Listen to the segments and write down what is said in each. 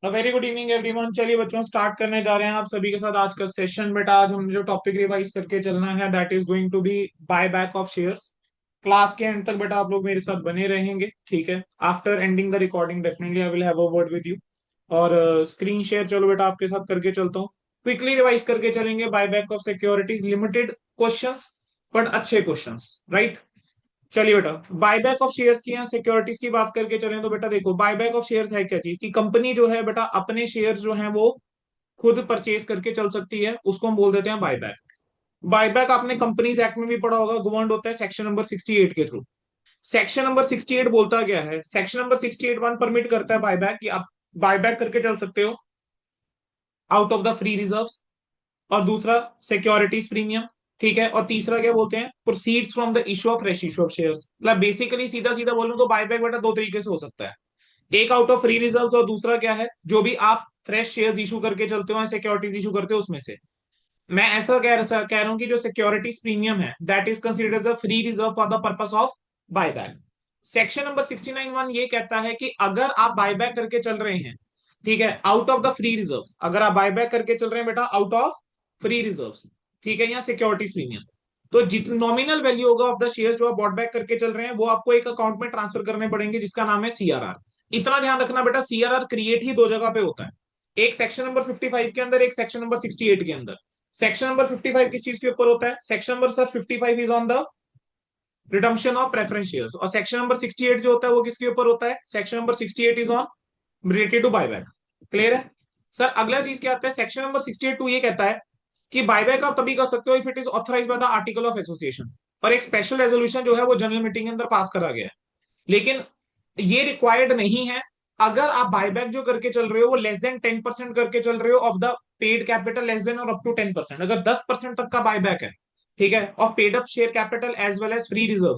Very good evening everyone. चलिए बच्चों, start करने जा रहे हैं आप सभी के साथ आज का सेशन। बेटा आज हम जो टॉपिक रिवाइज करके चलना है that is going to be buy back of shares. Class के एंड तक बेटा आप लोग मेरे साथ बने रहेंगे, ठीक है। After ending the recording definitely I will have a word with you. और स्क्रीन शेयर चलो बेटा आपके साथ करके चलता हूँ। क्विकली रिवाइज करके चलेंगे। Bye back of securities, limited questions but अच्छे क्वेश्चंस, राइट। चलिए बेटा, बायबैक ऑफ शेयर्स की या सिक्योरिटीज की बात करके चलें तो बेटा देखो, बायबैक ऑफ शेयर्स है क्या चीज की कंपनी जो है बेटा अपने शेयर्स जो है वो खुद परचेज करके चल सकती है, उसको हम बोल देते हैं बायबैक। बायबैक आपने कंपनीज एक्ट में भी पढ़ा होगा, गवर्नड होता है सेक्शन नंबर 68 के थ्रू। सेक्शन नंबर 68 बोलता क्या है? सेक्शन नंबर 68 वन परमिट करता है बायबैक कि आप बायबैक करके चल सकते हो out of the free reserve. और दूसरा सिक्योरिटीज प्रीमियम, ठीक है। और तीसरा क्या बोलते हैं? Proceeds from the issue of fresh issue of shares. मतलब बेसिकली सीधा सीधा बोलूं तो बायबैक बेटा दो तरीके से हो सकता है। एक आउट ऑफ फ्री रिजर्व और दूसरा क्या है, जो भी आप फ्रेश शेयर्स इशू करके चलते हो, सिक्योरिटीज इशू करते हो उसमें से। मैं ऐसा कह रहा हूं कि जो सिक्योरिटीज प्रीमियम है that is considered as a free reserve for the purpose of buyback. Section number 69(1) ये कहता है कि अगर आप बायबैक करके चल रहे हैं, ठीक है, out of the free reserve, अगर आप बायबैक करके चल रहे हैं बेटा आउट ऑफ फ्री रिजर्व, ठीक है, या सिक्योरिटीज प्रीमियम, तो जितनी नॉमिनल वैल्यू होगा ऑफ द शेयर जो आप बॉट बैक करके चल रहे हैं वो आपको एक अकाउंट में ट्रांसफर करने पड़ेंगे जिसका नाम है सीआरआर। इतना ध्यान रखना बेटा, सीआरआर क्रिएट ही दो जगह पे होता है, एक सेक्शन नंबर 55 के अंदर, एक सेक्शन नंबर 68 के अंदर। सेक्शन नंबर 55 किस चीज के ऊपर होता है? Section number sir 55 is on the redemption of preference shares. और सेक्शन नंबर 68 जो होता है वो किसके ऊपर होता है? Section number 68 is on related to buyback. Clear है सर? अगला चीज क्या आता है? सेक्शन नंबर 68(2) ये कहता है कि बायबैक आप तभी कर सकते हो if it is authorise by the article of association. और एक स्पेशल रेजोल्यूशन जो है वो जनरल मीटिंग के अंदर पास करा गया है। लेकिन ये रिक्वायर्ड नहीं है अगर आप बायबैक जो करके चल रहे हो वो लेस देन 10% करके चल रहे हो of the paid capital, less than और अप टू 10%। अगर 10% तक का बायबैक है, ठीक है, of paid up share capital as well as free reserve,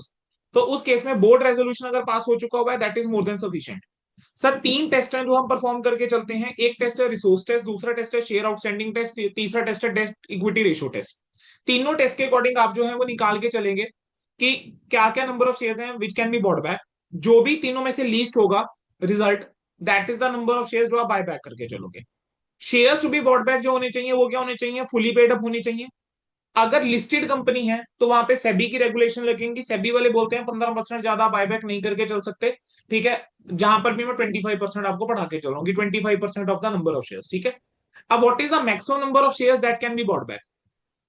तो उस केस में बोर्ड रेजोल्यूशन अगर पास हो चुका हुआ है that is more than sufficient. Sir तीन टेस्ट हैं जो हम परफॉर्म करके चलते हैं। एक टेस्ट है रिसोर्स टेस्ट, दूसरा टेस्ट है शेयर आउटस्टैंडिंग टेस्ट, तीसरा टेस्ट है डेट इक्विटी रेशियो टेस्ट। तीनों टेस्ट के अकॉर्डिंग आप जो है वो निकाल के चलेंगे कि क्या क्या नंबर ऑफ शेयर्स हैं which can be bought back. जो भी तीनों में से लीस्ट होगा result, that is the number of shares जो आप बाय बैक करके चलोगे। Shares to be bought back जो होने चाहिए वो क्या होने चाहिए? फुली पेड अप होनी चाहिए। अगर लिस्टेड कंपनी है तो वहां पे सेबी की रेगुलेशन लगेंगी। सेबी वाले बोलते हैं 15% ज्यादा बायबैक नहीं करके चल सकते, ठीक है। जहां पर भी मैं 25% आपको बढ़ा के चलूंगी, 25% of the number of shares, ठीक है। अब what is the maximum number of shares that can be bought back?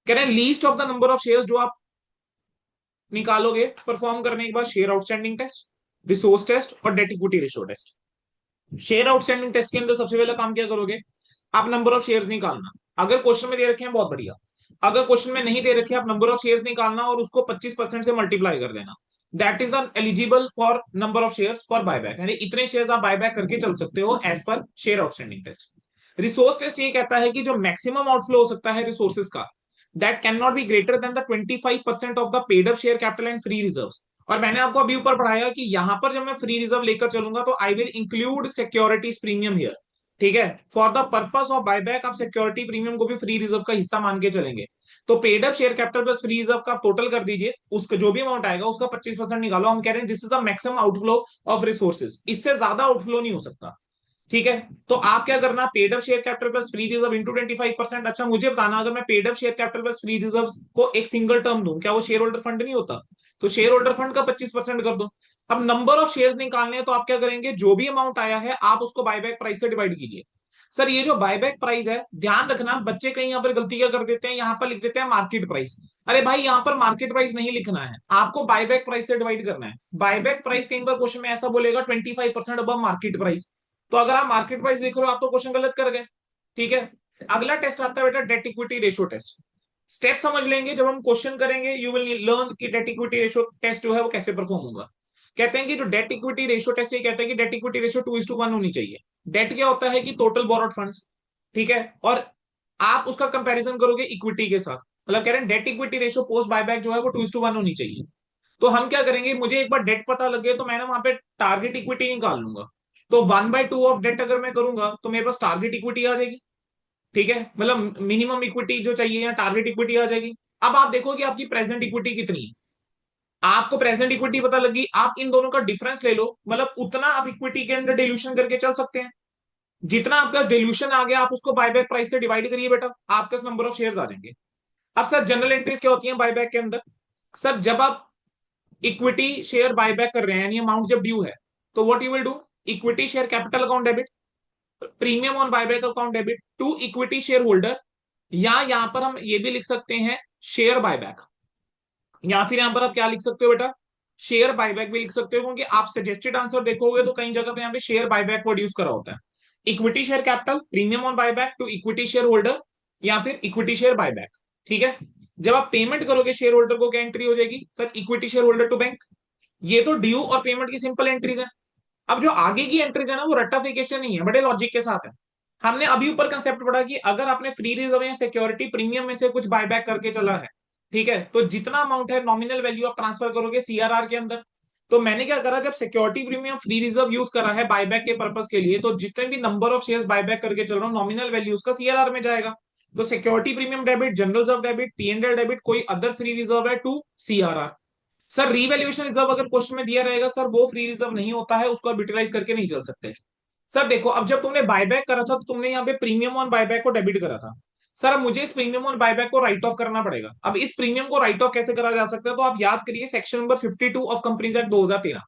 कह रहे हैं least of the number of shares जो आप निकालोगे परफॉर्म करने के बाद share outstanding test, resource test और debt equity ratio test. Share outstanding test के अंदर सबसे पहला काम क्या करोगे? आप नंबर ऑफ शेयर्स निकालना। अगर क्वेश्चन में दे रखे हैं बहुत बढ़िया, अगर क्वेश्चन में नहीं दे रखे आप नंबर ऑफ शेयर्स निकालना और उसको 25% से मल्टीप्लाई कर देना। That is the eligible for number of shares for buyback, यानी इतने शेयर्स आप बायबैक करके चल सकते हो as per share outstanding test. Resource test ये कहता है कि जो मैक्सिमम आउटफ्लो हो सकता है रिसोर्सेज का, that can not be greater than the 25% of the paid up share capital and free reserve. और मैंने आपको अभी ऊपर पढ़ाया कि यहां पर जब मैं फ्री रिजर्व लेकर चलूंगा तो I will include securities premium here, ठीक है। For the purpose of buyback आप सिक्योरिटी प्रीमियम को भी फ्री रिजर्व का हिस्सा मान के चलेंगे। तो paid up share capital plus free reserve का टोटल कर दीजिए, उसका जो भी अमाउंट आएगा उसका 25% निकालो। हम कह रहे हैं this is the maximum outflow of resources, इससे ज्यादा आउटफ्लो नहीं हो सकता, ठीक है। तो आप क्या करना? Paid up share capital plus free reserve into 25%। अच्छा मुझे बताना, अगर मैं paid up share capital plus free reserve को एक सिंगल टर्म दूं, क्या वो शेयर होल्डर फंड नहीं होता? तो शेयर होल्डर फंड का 25% कर दो। अब नंबर ऑफ शेयर्स निकालने हैं तो आप क्या करेंगे? जो भी अमाउंट आया है आप उसको बायबैक प्राइस से डिवाइड कीजिए। सर ये जो बायबैक प्राइस है, ध्यान रखना बच्चे कहीं यहाँ पर गलती क्या कर देते हैं, यहाँ पर लिख देते हैं मार्केट प्राइस। अरे भाई यहाँ पर मार्केट प्राइस नहीं लिखना है, आपको बायबैक प्राइस से डिवाइड करना है। बायबैक प्राइस कई बार क्वेश्चन में ऐसा बोलेगा 25% अबव मार्केट प्राइस, तो अगर आप मार्केट प्राइस लिख रहे हो आप तो क्वेश्चन गलत कर गए, ठीक है। अगला टेस्ट आता है बेटा debt equity ratio test. Step समझ लेंगे जब हम क्वेश्चन करेंगे, यू विल लर्न कि डेट इक्विटी रेशियो टेस्ट जो है वो कैसे परफॉर्म होगा। कहते हैं कि जो डेट इक्विटी रेशियो टेस्ट ये कहता है कि डेट इक्विटी रेशियो 2:1 होनी चाहिए। डेट क्या होता है कि टोटल बोरोड फंड्स, ठीक है, और आप उसका कंपैरिजन करोगे इक्विटी के साथ। मतलब कह रहे हैं date equity ratio post buyback जो है वो 2:1 होनी चाहिए। तो हम क्या करेंगे, मुझे एक बार डेट पता लग गया तो मैं ना वहां पे टारगेट इक्विटी निकाल लूंगा। तो 1/2 ऑफ डेट अगर मैं करूंगा तो मेरे पास टारगेट इक्विटी आ जाएगी, ठीक है। मतलब मिनिमम इक्विटी जो चाहिए या टारगेट इक्विटी आ जाएगी। अब आप देखो कि आपकी प्रेजेंट इक्विटी कितनी है। आपको प्रेजेंट इक्विटी पता लगी, आप इन दोनों का डिफरेंस ले लो, मतलब उतना आप इक्विटी के अंदर डिल्यूशन करके चल सकते हैं। जितना आपका डिल्यूशन आ गया आप उसको बायबैक प्राइस से डिवाइड करिए बेटा, आपका नंबर ऑफ शेयर्स आ जाएंगे। अब सर जनरल एंट्रीज क्या होती है बायबैक के अंदर? सर जब आप इक्विटी शेयर बायबैक कर रहे हैं यानी अमाउंट जब ड्यू है, तो what you will do, equity share capital account debit, premium on buyback account debit to equity shareholder, या यहां पर हम ये भी लिख सकते हैं शेयर बायबैक, या फिर यहां पर आप क्या लिख सकते हो बेटा, शेयर बायबैक भी लिख सकते हो, क्योंकि आप सजेस्टेड आंसर देखोगे तो कई जगह पे यहाँ पे शेयर बायबैक वर्ड यूज करा होता है। Equity share capital, premium on buyback to equity shareholder, या फिर इक्विटी शेयर बायबैक। ठीक है, जब आप पेमेंट करोगे शेयर होल्डर को क्या एंट्री हो जाएगी sir, equity share holder to bank. ये तो ड्यू और पेमेंट की सिंपल एंट्रीज है। अब जो आगे की एंट्रीज है ना वो रट्टाफिकेशन नहीं है, बड़े लॉजिक के साथ है। हमने अभी ऊपर कंसेप्ट पढ़ा कि अगर आपने फ्री रिजर्व या सिक्योरिटी प्रीमियम में से कुछ बायबैक करके चला है, ठीक है, तो जितना अमाउंट है नॉमिनल वैल्यू आप ट्रांसफर करोगे सीआरआर के अंदर। तो मैंने क्या करा, जब security premium free reserve use करा है बायबैक के पर्पस के लिए, तो जितने भी नंबर ऑफ शेयर्स बायबैक करके चल रहा हूँ नॉमिनल वैल्यू उसका सीआरआर में जाएगा। तो security premium debit, general reserve debit, PNL debit, कोई अदर फ्री रिजर्व है to CRR. Sir revaluation reserve अगर क्वेश्चन में दिया रहेगा सर वो फ्री रिजर्व नहीं होता है, उसको आप यूटिलाइज करके नहीं चल सकते। सर देखो अब जब तुमने बायबैक करा था तो तुमने यहाँ पे प्रीमियम ऑन बायबैक को डेबिट करा था। सर अब मुझे इस प्रीमियम ऑन बायबैक को राइट ऑफ करना पड़ेगा। अब इस प्रीमियम को राइट ऑफ कैसे करा जा सकता है, तो आप याद करिए section number 52 of companies act 2013।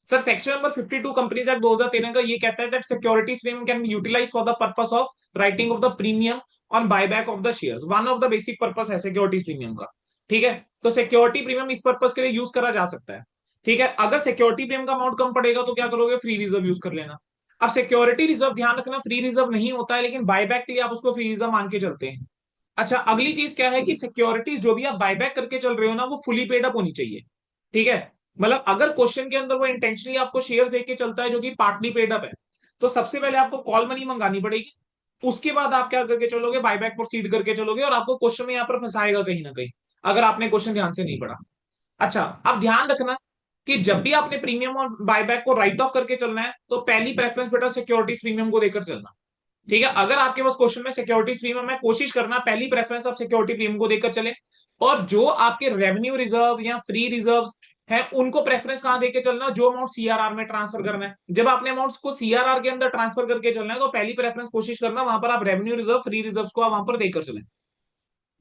Sir section number 52 companies act 2013 का ये कहता है that securities premium can be utilize for the purpose of writing off the premium on buyback of the shares, one of the basic purpose है securities premium का। ठीक है, तो security premium इस पर्पस के लिए यूज करा जा सकता है। ठीक है, अगर सिक्योरिटी प्रीमियम का अमाउंट कम पड़ेगा तो क्या करोगे, फ्री रिजर्व यूज कर लेना। अब सिक्योरिटी रिजर्व ध्यान रखना फ्री रिजर्व नहीं होता है, लेकिन बायबैक के लिए आप उसको फ्री रिजर्व मान के चलते हैं। अच्छा अगली चीज क्या है कि सिक्योरिटीज जो भी आप बायबैक करके चल रहे हो ना वो फुली पेड अप होनी चाहिए। ठीक है, मतलब अगर क्वेश्चन के अंदर वो इंटेंशनली आपको शेयर्स देके चलता है जो कि पार्टली पेड अप है, तो सबसे पहले आपको कॉल मनी मंगानी पड़ेगी। उसके बाद आप क्या करके चलोगे, बायबैक प्रोसीड करके चलोगे, और आपको क्वेश्चन में यहाँ पर फंसाएगा कहीं ना कहीं, अगर आपने क्वेश्चन ध्यान से नहीं पढ़ा। अच्छा अब ध्यान रखना कि जब भी आपने प्रीमियम और बायबैक को राइट ऑफ करके चलना है तो पहली प्रेफरेंस बेटा सिक्योरिटीज प्रीमियम को देकर चलना। ठीक है, अगर आपके पास क्वेश्चन में सिक्योरिटीज प्रीमियम है, कोशिश करना पहली प्रेफरेंस आप सिक्योरिटी प्रीमियम को देकर चले। और जो आपके रेवेन्यू रिजर्व या फ्री रिजर्व है उनको प्रेफरेंस कहां देके चलना, जो अमाउंट सीआरआर में ट्रांसफर करना है। जब आपने अमाउंट्स को सीआरआर के अंदर ट्रांसफर करके चलना है तो पहली प्रेफरेंस कोशिश करना वहां पर आप रेवेन्यू रिजर्व फ्री रिजर्व को आप वहां पर देकर चले।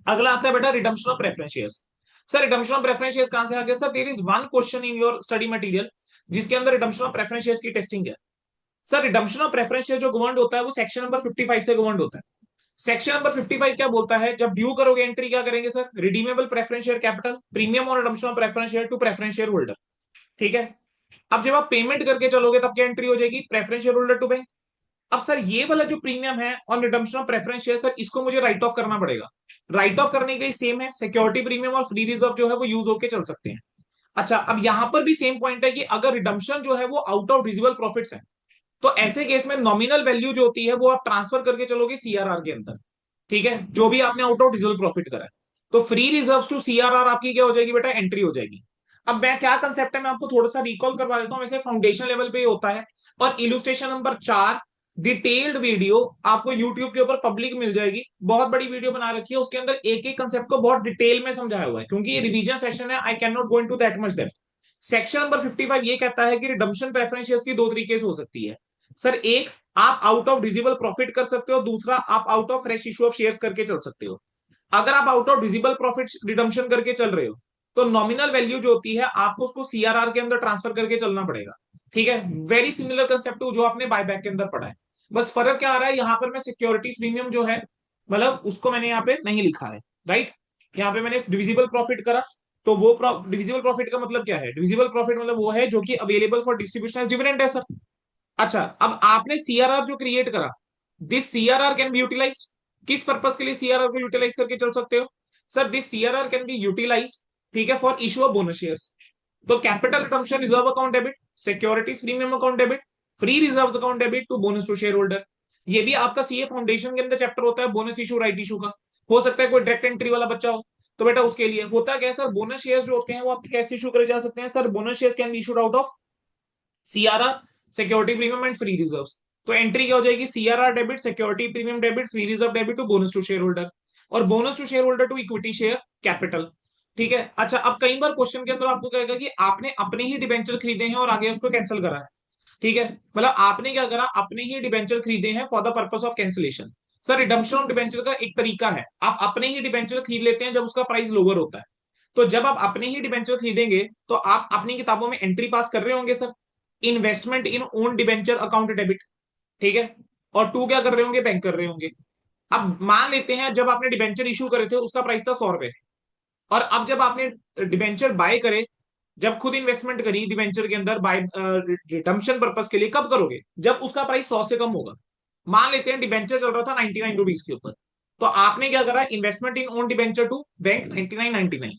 अगला आता है बेटा redemption of preference shares. Sir redemption of preference shares कहां से आ गया, sir there is one question in your study material जिसके अंदर रिडम्पशन ऑफ प्रेफरेंस शेयर्स की टेस्टिंग है। Sir redemption of preference share जो गवर्नड होता है वो सेक्शन नंबर 55 से गवर्नड होता है। सेक्शन नंबर 55 क्या बोलता है, जब ड्यू करोगे एंट्री क्या करेंगे sir, redeemable preference share capital, premium और redemption of preference share to preference share holder. ठीक है, अब जब आप पेमेंट करके चलोगे तब क्या एंट्री हो जाएगी, preference share holder to bank. अब सर ये वाला जो प्रीमियम है on redemption of preference share sir इसको मुझे राइट ऑफ करना पड़ेगा। राइट ऑफ करने के सेम है, सिक्योरिटी प्रीमियम और फ्री रिजर्व जो है वो यूज होके चल सकते हैं। अच्छा अब यहां पर भी सेम पॉइंट है कि अगर रिडम्पशन जो है वो आउट ऑफ विजिबल प्रॉफिट्स है, तो ऐसे केस में नॉमिनल वैल्यू जो होती है वो आप ट्रांसफर करके चलोगे सीआरआर के अंदर। ठीक है, जो भी आपने आउट ऑफ विजिबल प्रॉफिट करा है, तो फ्री रिजर्व टू सीआरआर आपकी क्या हो जाएगी बेटा, एंट्री हो जाएगी। अब मैं क्या कंसेप्ट है मैं आपको थोड़ा सा रिकॉल करवा देता हूँ, वैसे फाउंडेशन लेवल पे ही होता है। और इलुस्ट्रेशन नंबर 4 डिटेल्ड वीडियो आपको यूट्यूब के ऊपर पब्लिक मिल जाएगी, बहुत बड़ी वीडियो बना रखी है, उसके अंदर एक एक कंसेप्ट को बहुत डिटेल में समझाया हुआ है, क्योंकि ये रिवीजन सेशन है, I can not go into that much depth. Section number 55 ये कहता है कि रिडम्पशन प्रेफरेंस शेयर्स की दो तरीके से हो सकती है। सर एक, आप आउट ऑफ विजिबल प्रॉफिट कर सकते हो, दूसरा आप out of fresh issue of shares करके चल सकते हो। अगर आप out of visible profit redemption करके चल रहे हो तो नॉमिनल वैल्यू जो होती है आपको उसको सीआरआर के अंदर ट्रांसफर करके चलना पड़ेगा। ठीक है, वेरी सिमिलर कंसेप्ट जो आपने बायबैक के अंदर पढ़ा है। बस फर्क क्या आ रहा है, यहाँ पर मैं सिक्योरिटीज प्रीमियम जो है मतलब उसको मैंने यहाँ पे नहीं लिखा है। राइट, यहाँ पे मैंने डिविजिबल प्रॉफिट करा, तो वो डिविजिबल प्रॉफिट का मतलब क्या है, डिविजिबल प्रॉफिट मतलब वो है जो कि available for distribution as dividend है सर। अच्छा अब आपने सीआरआर जो क्रिएट करा, this CRR can be utilise, किस पर्पस के लिए सीआरआर को यूटिलाइज करके चल सकते हो, sir this CRR can be utilise, ठीक है, for issue of bonus shares. तो capital redemption reserve account debit, securities premium account debit, free reserve account debit to bonus to share holder. ये भी आपका सीए फाउंडेशन के अंदर chapter होता है, बोनस इशू राइट इशू का। हो सकता है कोई डायरेक्ट एंट्री वाला बच्चा हो, तो बेटा उसके लिए होता क्या है सर, बोनस शेयर्स जो होते हैं वो आप कैसे इशू करे जा सकते हैं sir, bonus shares can be issued out of CRR, security premium and free reserve. तो एंट्री क्या हो जाएगी, CRR debit, security premium debit, free reserve debit to bonus to share holder, और bonus to share holder to equity share capital. ठीक है, अच्छा अब कई बार क्वेश्चन के अंदर आपको कहेगा कि आपने अपने ही डिबेंचर खरीदे हैं और आगे उसको कैंसिल करा है, ठीक है, मतलब आपने क्या करा, अपने ही डिबेंचर खरीदे हैं for the purpose of cancellation. Sir redemption of debenture का एक तरीका है, आप अपने ही डिबेंचर खरीद लेते हैं जब उसका प्राइस लोअर होता है। तो जब आप अपने ही डिबेंचर खरीदेंगे तो आप अपनी किताबों में एंट्री पास कर रहे होंगे sir, investment in own debenture account debit. ठीक है, और टू क्या कर रहे होंगे, बैंक कर रहे होंगे। अब मान लेते हैं जब आपने डिबेंचर इशू करे थे उसका प्राइस था 100 रुपए, और अब जब आपने डिबेंचर बाय करे, जब खुद इन्वेस्टमेंट करी डिबेंचर के अंदर बाय रिडम्पशन पर्पस के लिए, कब करोगे, जब उसका प्राइस 100 से कम होगा। मान लेते हैं डिबेंचर चल रहा था 99 रुपीज के ऊपर, तो आपने क्या करा, investment in own debenture to bank 99.99।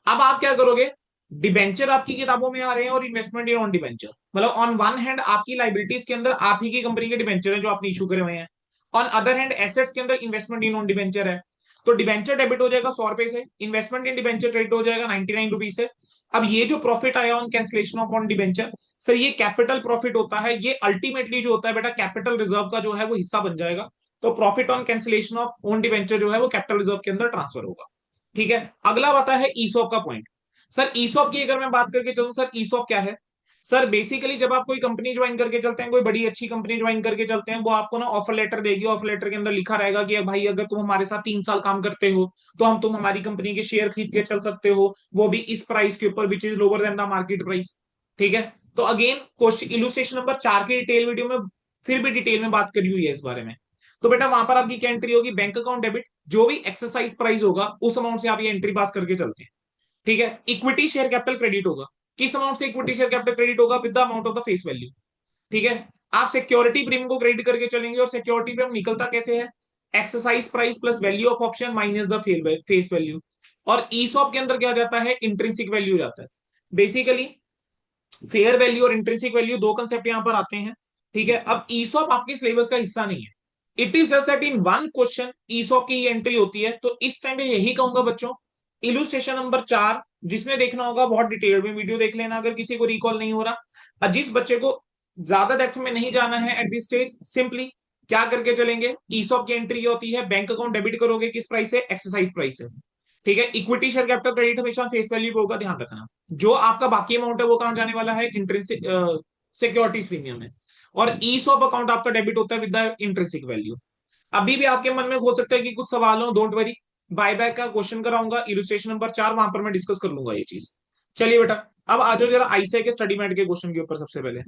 अब आप क्या करोगे, डिबेंचर आपकी किताबों में आ रहे हैं और इन्वेस्टमेंट इन ऑन डिबेंचर, मतलब ऑन वन हैंड आपकी लाइबिलिटीज के अंदर आप ही की कंपनी के डिबेंचर है जो आपने इशू करे हुए हैं, ऑन अदर हैंड एसेट्स के अंदर इन्वेस्टमेंट इन ऑन डिबेंचर है। तो डिबेंचर डेबिट हो जाएगा 100 रुपए से, इन्वेस्टमेंट इन डिबेंचर क्रेडिट हो जाएगा 99 रुपीज से। अब ये जो प्रॉफिट आया on cancellation of on debenture, sir ये कैपिटल प्रॉफिट होता है, ये अल्टीमेटली जो होता है बेटा कैपिटल रिजर्व का जो है वो हिस्सा बन जाएगा। तो profit on cancellation of own debenture जो है वो कैपिटल रिजर्व के अंदर ट्रांसफर होगा। ठीक है, अगला आता है ईसॉप का पॉइंट। सर ईसॉप की अगर मैं बात करके चलूं, सर ईसॉप क्या है। सर बेसिकली जब आप कोई कंपनी ज्वाइन करके चलते हैं, कोई बड़ी अच्छी कंपनी ज्वाइन करके चलते हैं, वो आपको ना ऑफर लेटर देगी, ऑफर लेटर के अंदर लिखा रहेगा कि भाई अगर तुम हमारे साथ 3 साल काम करते हो तो हम तुम हमारी कंपनी के शेयर खरीद के चल सकते हो, वो भी इस प्राइस के ऊपर which is lower than the market price. ठीक है, तो अगेन क्वेश्चन इलुस्ट्रेशन नंबर 4 की डिटेल वीडियो में फिर भी डिटेल में बात करी हुई है इस बारे में। तो बेटा वहां पर आपकी क्या एंट्री होगी, बैंक अकाउंट डेबिट, जो भी एक्सरसाइज प्राइस होगा उस अमाउंट से आप ये एंट्री पास करके चलते हैं। ठीक है, इक्विटी शेयर कैपिटल क्रेडिट होगा, किस अमाउंट से इक्विटी शेयर कैपिटल क्रेडिट होगा, with the amount of the face value. ठीक है, आप सिक्योरिटी प्रीमियम को क्रेडिट करके चलेंगे, और सिक्योरिटी प्रीमियम निकलता कैसे है, exercise price plus value of option minus the face value. और ईसॉप के अंदर क्या जाता है, इंट्रिंसिक वैल्यू जाता है। बेसिकली फेयर वैल्यू और इंट्रिंसिक वैल्यू दो कंसेप्ट यहां पर आते हैं। ठीक है, अब ईसॉप आपके सिलेबस का हिस्सा नहीं है, it is just that in one question ESOP की एंट्री होती है। तो इस टाइम पे यही कहूंगा बच्चों, इलुस्ट्रेशन नंबर 4 जिसने देखना होगा बहुत डिटेल में वीडियो देख लेना, अगर किसी को रिकॉल नहीं हो रहा, और जिस बच्चे को ज्यादा डेप्थ में नहीं जाना है एट दिस स्टेज, सिंपली क्या करके चलेंगे, ईसॉप की एंट्री होती है, बैंक अकाउंट डेबिट करोगे किस प्राइस से, एक्सरसाइज प्राइस से। ठीक है, इक्विटी शेयर कैपिटल क्रेडिट हमेशा फेस वैल्यू पे होगा, ध्यान रखना। जो आपका बाकी अमाउंट है वो कहां जाने वाला है, इंट्रिंसिक सिक्योरिटीज प्रीमियम है। और ईसॉप अकाउंट आपका डेबिट होता है विद द इंट्रिंसिक वैल्यू। अभी भी आपके मन में हो सकता है कि कुछ सवाल हो, डोंट वरी, बायबैक का क्वेश्चन कराऊंगा इलुस्ट्रेशन नंबर 4, वहां पर मैं डिस्कस कर लूंगा ये चीज। चलिए बेटा, अब आ जाओ जरा आईसीआई के स्टडी मैट के क्वेश्चन के ऊपर। सबसे पहले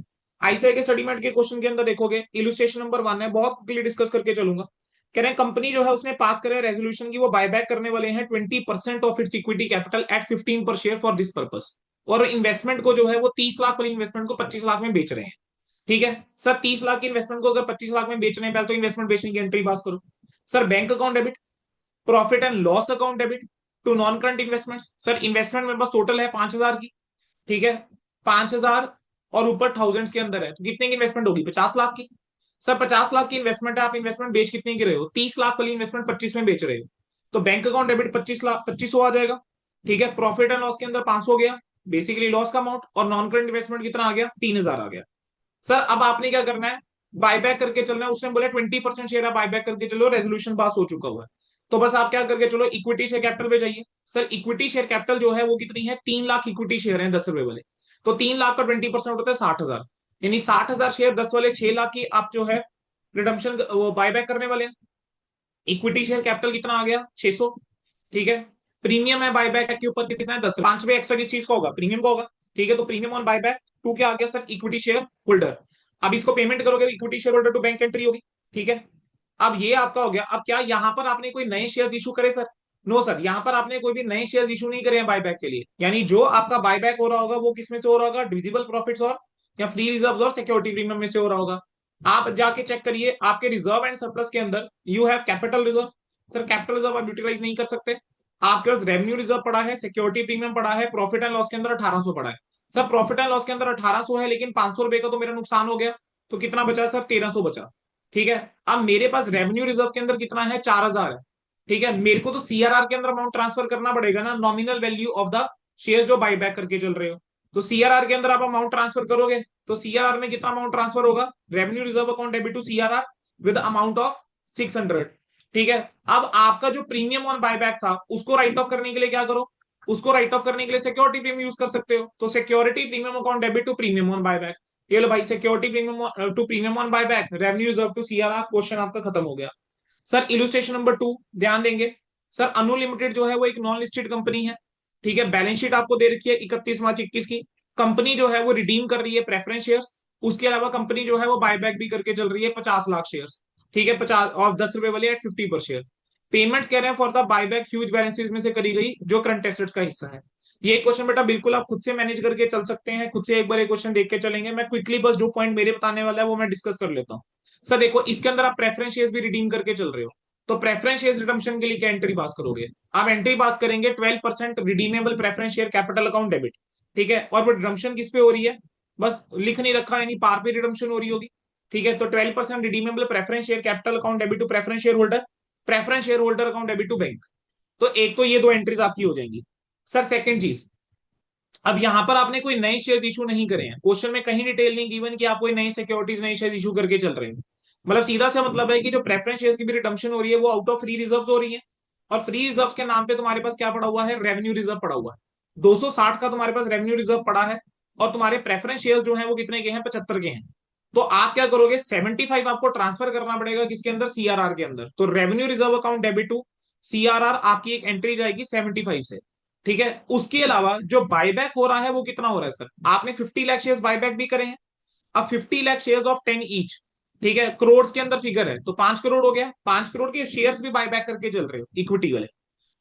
आईसीआई के स्टडी मैट के क्वेश्चन के अंदर देखोगे, इलुस्ट्रेशन नंबर 1 है, बहुत क्विकली डिस्कस करके चलूंगा। कह रहे हैं कंपनी जो है उसने पास करे रेजोल्यूशन की वो बायबैक करने वाले हैं 20% of its equity capital eight 15 पर शेयर फॉर दिस पर्पस। और इन्वेस्टमेंट को जो है वो 30 लाख वाली इन्वेस्टमेंट को 25 लाख में बेच रहे हैं। ठीक है सर, 30 लाख की इन्वेस्टमेंट को अगर 25 लाख में बेच रहे हैं, पहले तो इन्वेस्टमेंट बेचने की एंट्री पास करो। Sir bank account debit, profit and loss account debit to non current investment. Sir investment मेरे पास टोटल है 5,000 की। ठीक है, 5,000 और ऊपर थाउजेंड्स के अंदर है, तो कितने की इन्वेस्टमेंट होगी, 50 लाख की। सर 50 लाख की इन्वेस्टमेंट है, आप इन्वेस्टमेंट बेच कितने की रहे हो, 30 लाख वाली इन्वेस्टमेंट 25 में बेच रहे हो, तो बैंक अकाउंट डेबिट 25 लाख 2500 आ जाएगा। ठीक है, प्रॉफिट एंड लॉस के अंदर 500 गया, बेसिकली लॉस का अमाउंट, और नॉन करंट इन्वेस्टमेंट कितना आ गया, 3,000 आ गया। सर अब आपने क्या करना है, बायबैक करके चलना है। उसने बोला 20% शेयर आप बायबैक करके चलो, रेजोल्यूशन पास हो चुका हुआ है। तो बस आप क्या करके चलो, इक्विटी शेयर कैपिटल पे जाइए। सर इक्विटी शेयर कैपिटल जो है वो कितनी है, 3 लाख इक्विटी शेयर है 10 रुपए वाले। तो 3 लाख का 20% होता है 60,000, यानी 60,000 शेयर 10 वाले 6 लाख की आप जो है रिडम्पशन वो बायबैक करने वाले हैं। इक्विटी शेयर कैपिटल कितना आ गया, 600। ठीक है, प्रीमियम है बायबैक के ऊपर कितना है, 10, 5 रुपए एक्स्ट्रा किस चीज का होगा, प्रीमियम का होगा। ठीक है, तो प्रीमियम ऑन बायबैक टू क्या आ गया सर, इक्विटी शेयर होल्डर। अब इसको पेमेंट करोगे, equity share holder to bank entry होगी। ठीक है, अब ये आपका हो गया। अब क्या यहाँ पर आपने कोई नए शेयर इशू करे सर, नो सर, यहाँ पर आपने कोई भी नए शेयर इशू नहीं करे हैं बायबैक के लिए। यानी जो आपका बायबैक हो रहा होगा वो किसमें से हो रहा होगा, डिविजिबल प्रॉफिट्स और या फ्री रिजर्व और सिक्योरिटी प्रीमियम में से हो रहा होगा। आप जाके चेक करिए आपके रिजर्व एंड सरप्लस के अंदर, you have capital reserve. Sir capital reserve आप यूटिलाइज नहीं कर सकते। आपके पास रेवेन्यू रिजर्व पड़ा है, सिक्योरिटी प्रीमियम पड़ा है, प्रॉफिट एंड लॉस के अंदर 1,800 पड़ा है। सर प्रॉफिट एंड लॉस के अंदर 1,800 है, लेकिन 500 रुपए का तो मेरा नुकसान हो गया, तो कितना बचा सर, 1,300 बचा। ठीक है, अब मेरे पास रेवेन्यू रिजर्व के अंदर कितना है, 4,000 है। ठीक है, मेरे को तो सीआरआर के अंदर अमाउंट ट्रांसफर करना पड़ेगा ना, nominal value of the share जो बाई बैक करके चल रहे हो। तो सीआरआर के अंदर आप अमाउंट ट्रांसफर करोगे, तो सीआरआर में कितना अमाउंट ट्रांसफर होगा, revenue reserve account debit to CRR with amount of 600। ठीक है, अब आपका जो प्रीमियम ऑन बायबैक था उसको राइट ऑफ करने के लिए क्या करो, उसको राइट ऑफ करने के लिए सिक्योरिटी प्रीमियम यूज कर सकते हो। तो security premium account debit to premium on buyback, ये लो भाई, security premium to premium on buyback, revenue reserve to CRR, question आपका खत्म हो गया। सर इलुस्ट्रेशन नंबर 2 ध्यान देंगे। सर अनु लिमिटेड जो है वो एक नॉन लिस्टेड कंपनी है। ठीक है, बैलेंस शीट आपको दे रखी है 31 मार्च 21 की। कंपनी जो है वो रिडीम कर रही है प्रेफरेंस शेयर्स। उसके अलावा कंपनी जो है वो बायबैक भी करके चल रही है 50 लाख शेयर्स। ठीक है, 50 और 10 रुपए वाले एट 50 पर शेयर। पेमेंट्स कह रहे हैं for the buyback huge balances में से करी गई, जो करंट एसेट्स का हिस्सा है। ये क्वेश्चन बेटा बिल्कुल आप खुद से मैनेज करके चल सकते हैं, खुद से एक बार ये क्वेश्चन देख के चलेंगे। मैं क्विकली बस जो पॉइंट मेरे बताने वाला है वो मैं डिस्कस कर लेता हूँ। सर देखो, इसके अंदर आप प्रेफरेंस शेयर्स भी रिडीम करके चल रहे हो, तो प्रेफरेंस शेयर रिडम्पशन के लिए क्या एंट्री पास करोगे? आप एंट्री पास करेंगे 12% redeemable preference share capital account debit. ठीक है, और वो रिडम्पशन किस पे हो रही है? बस लिख नहीं रखा, यानी पार पे रिडम्पशन हो रही होगी। ठीक है, तो 12% redeemable preference share capital account debit to preference share holder, preference share holder account debit to bank. तो एक तो ये दो एंट्रीज आपकी हो जाएंगी। सर सेकंड चीज, अब यहां पर आपने कोई नए शेयर इशू नहीं करे हैं, क्वेश्चन में कहीं डिटेल नहीं गिवन कि आप कोई नई सिक्योरिटीज नए शेयर इशू करके चल रहे हैं। मतलब सीधा सा मतलब है कि जो प्रेफरेंस शेयर्स की भी रिडम्पशन हो रही है वो आउट ऑफ फ्री रिजर्व हो रही है। और फ्री रिजर्व के नाम पे तुम्हारे पास क्या पड़ा हुआ है? रेवेन्यू रिजर्व पड़ा हुआ है। 260 का तुम्हारे पास रेवेन्यू रिजर्व पड़ा है। और तुम्हारे प्रेफरेंस शेयर्स जो है वो कितने के हैं? 75 के हैं। तो आप क्या करोगे? 75 आपको ट्रांसफर करना पड़ेगा किसके अंदर? सीआरआर के अंदर। तो revenue reserve account debit to CRR आपकी एक एंट्री जाएगी 75 से। ठीक है, उसके अलावा जो बायबैक हो रहा है वो कितना हो रहा है सर? आपने 50 लाख शेयर्स बायबैक भी करे हैं। अब 50 लाख शेयर्स ऑफ 10 ईच। ठीक है, करोड़ के अंदर फिगर है तो 5 करोड़ हो गया। 5 करोड़ के शेयर्स भी बायबैक करके चल रहे हो इक्विटी वाले,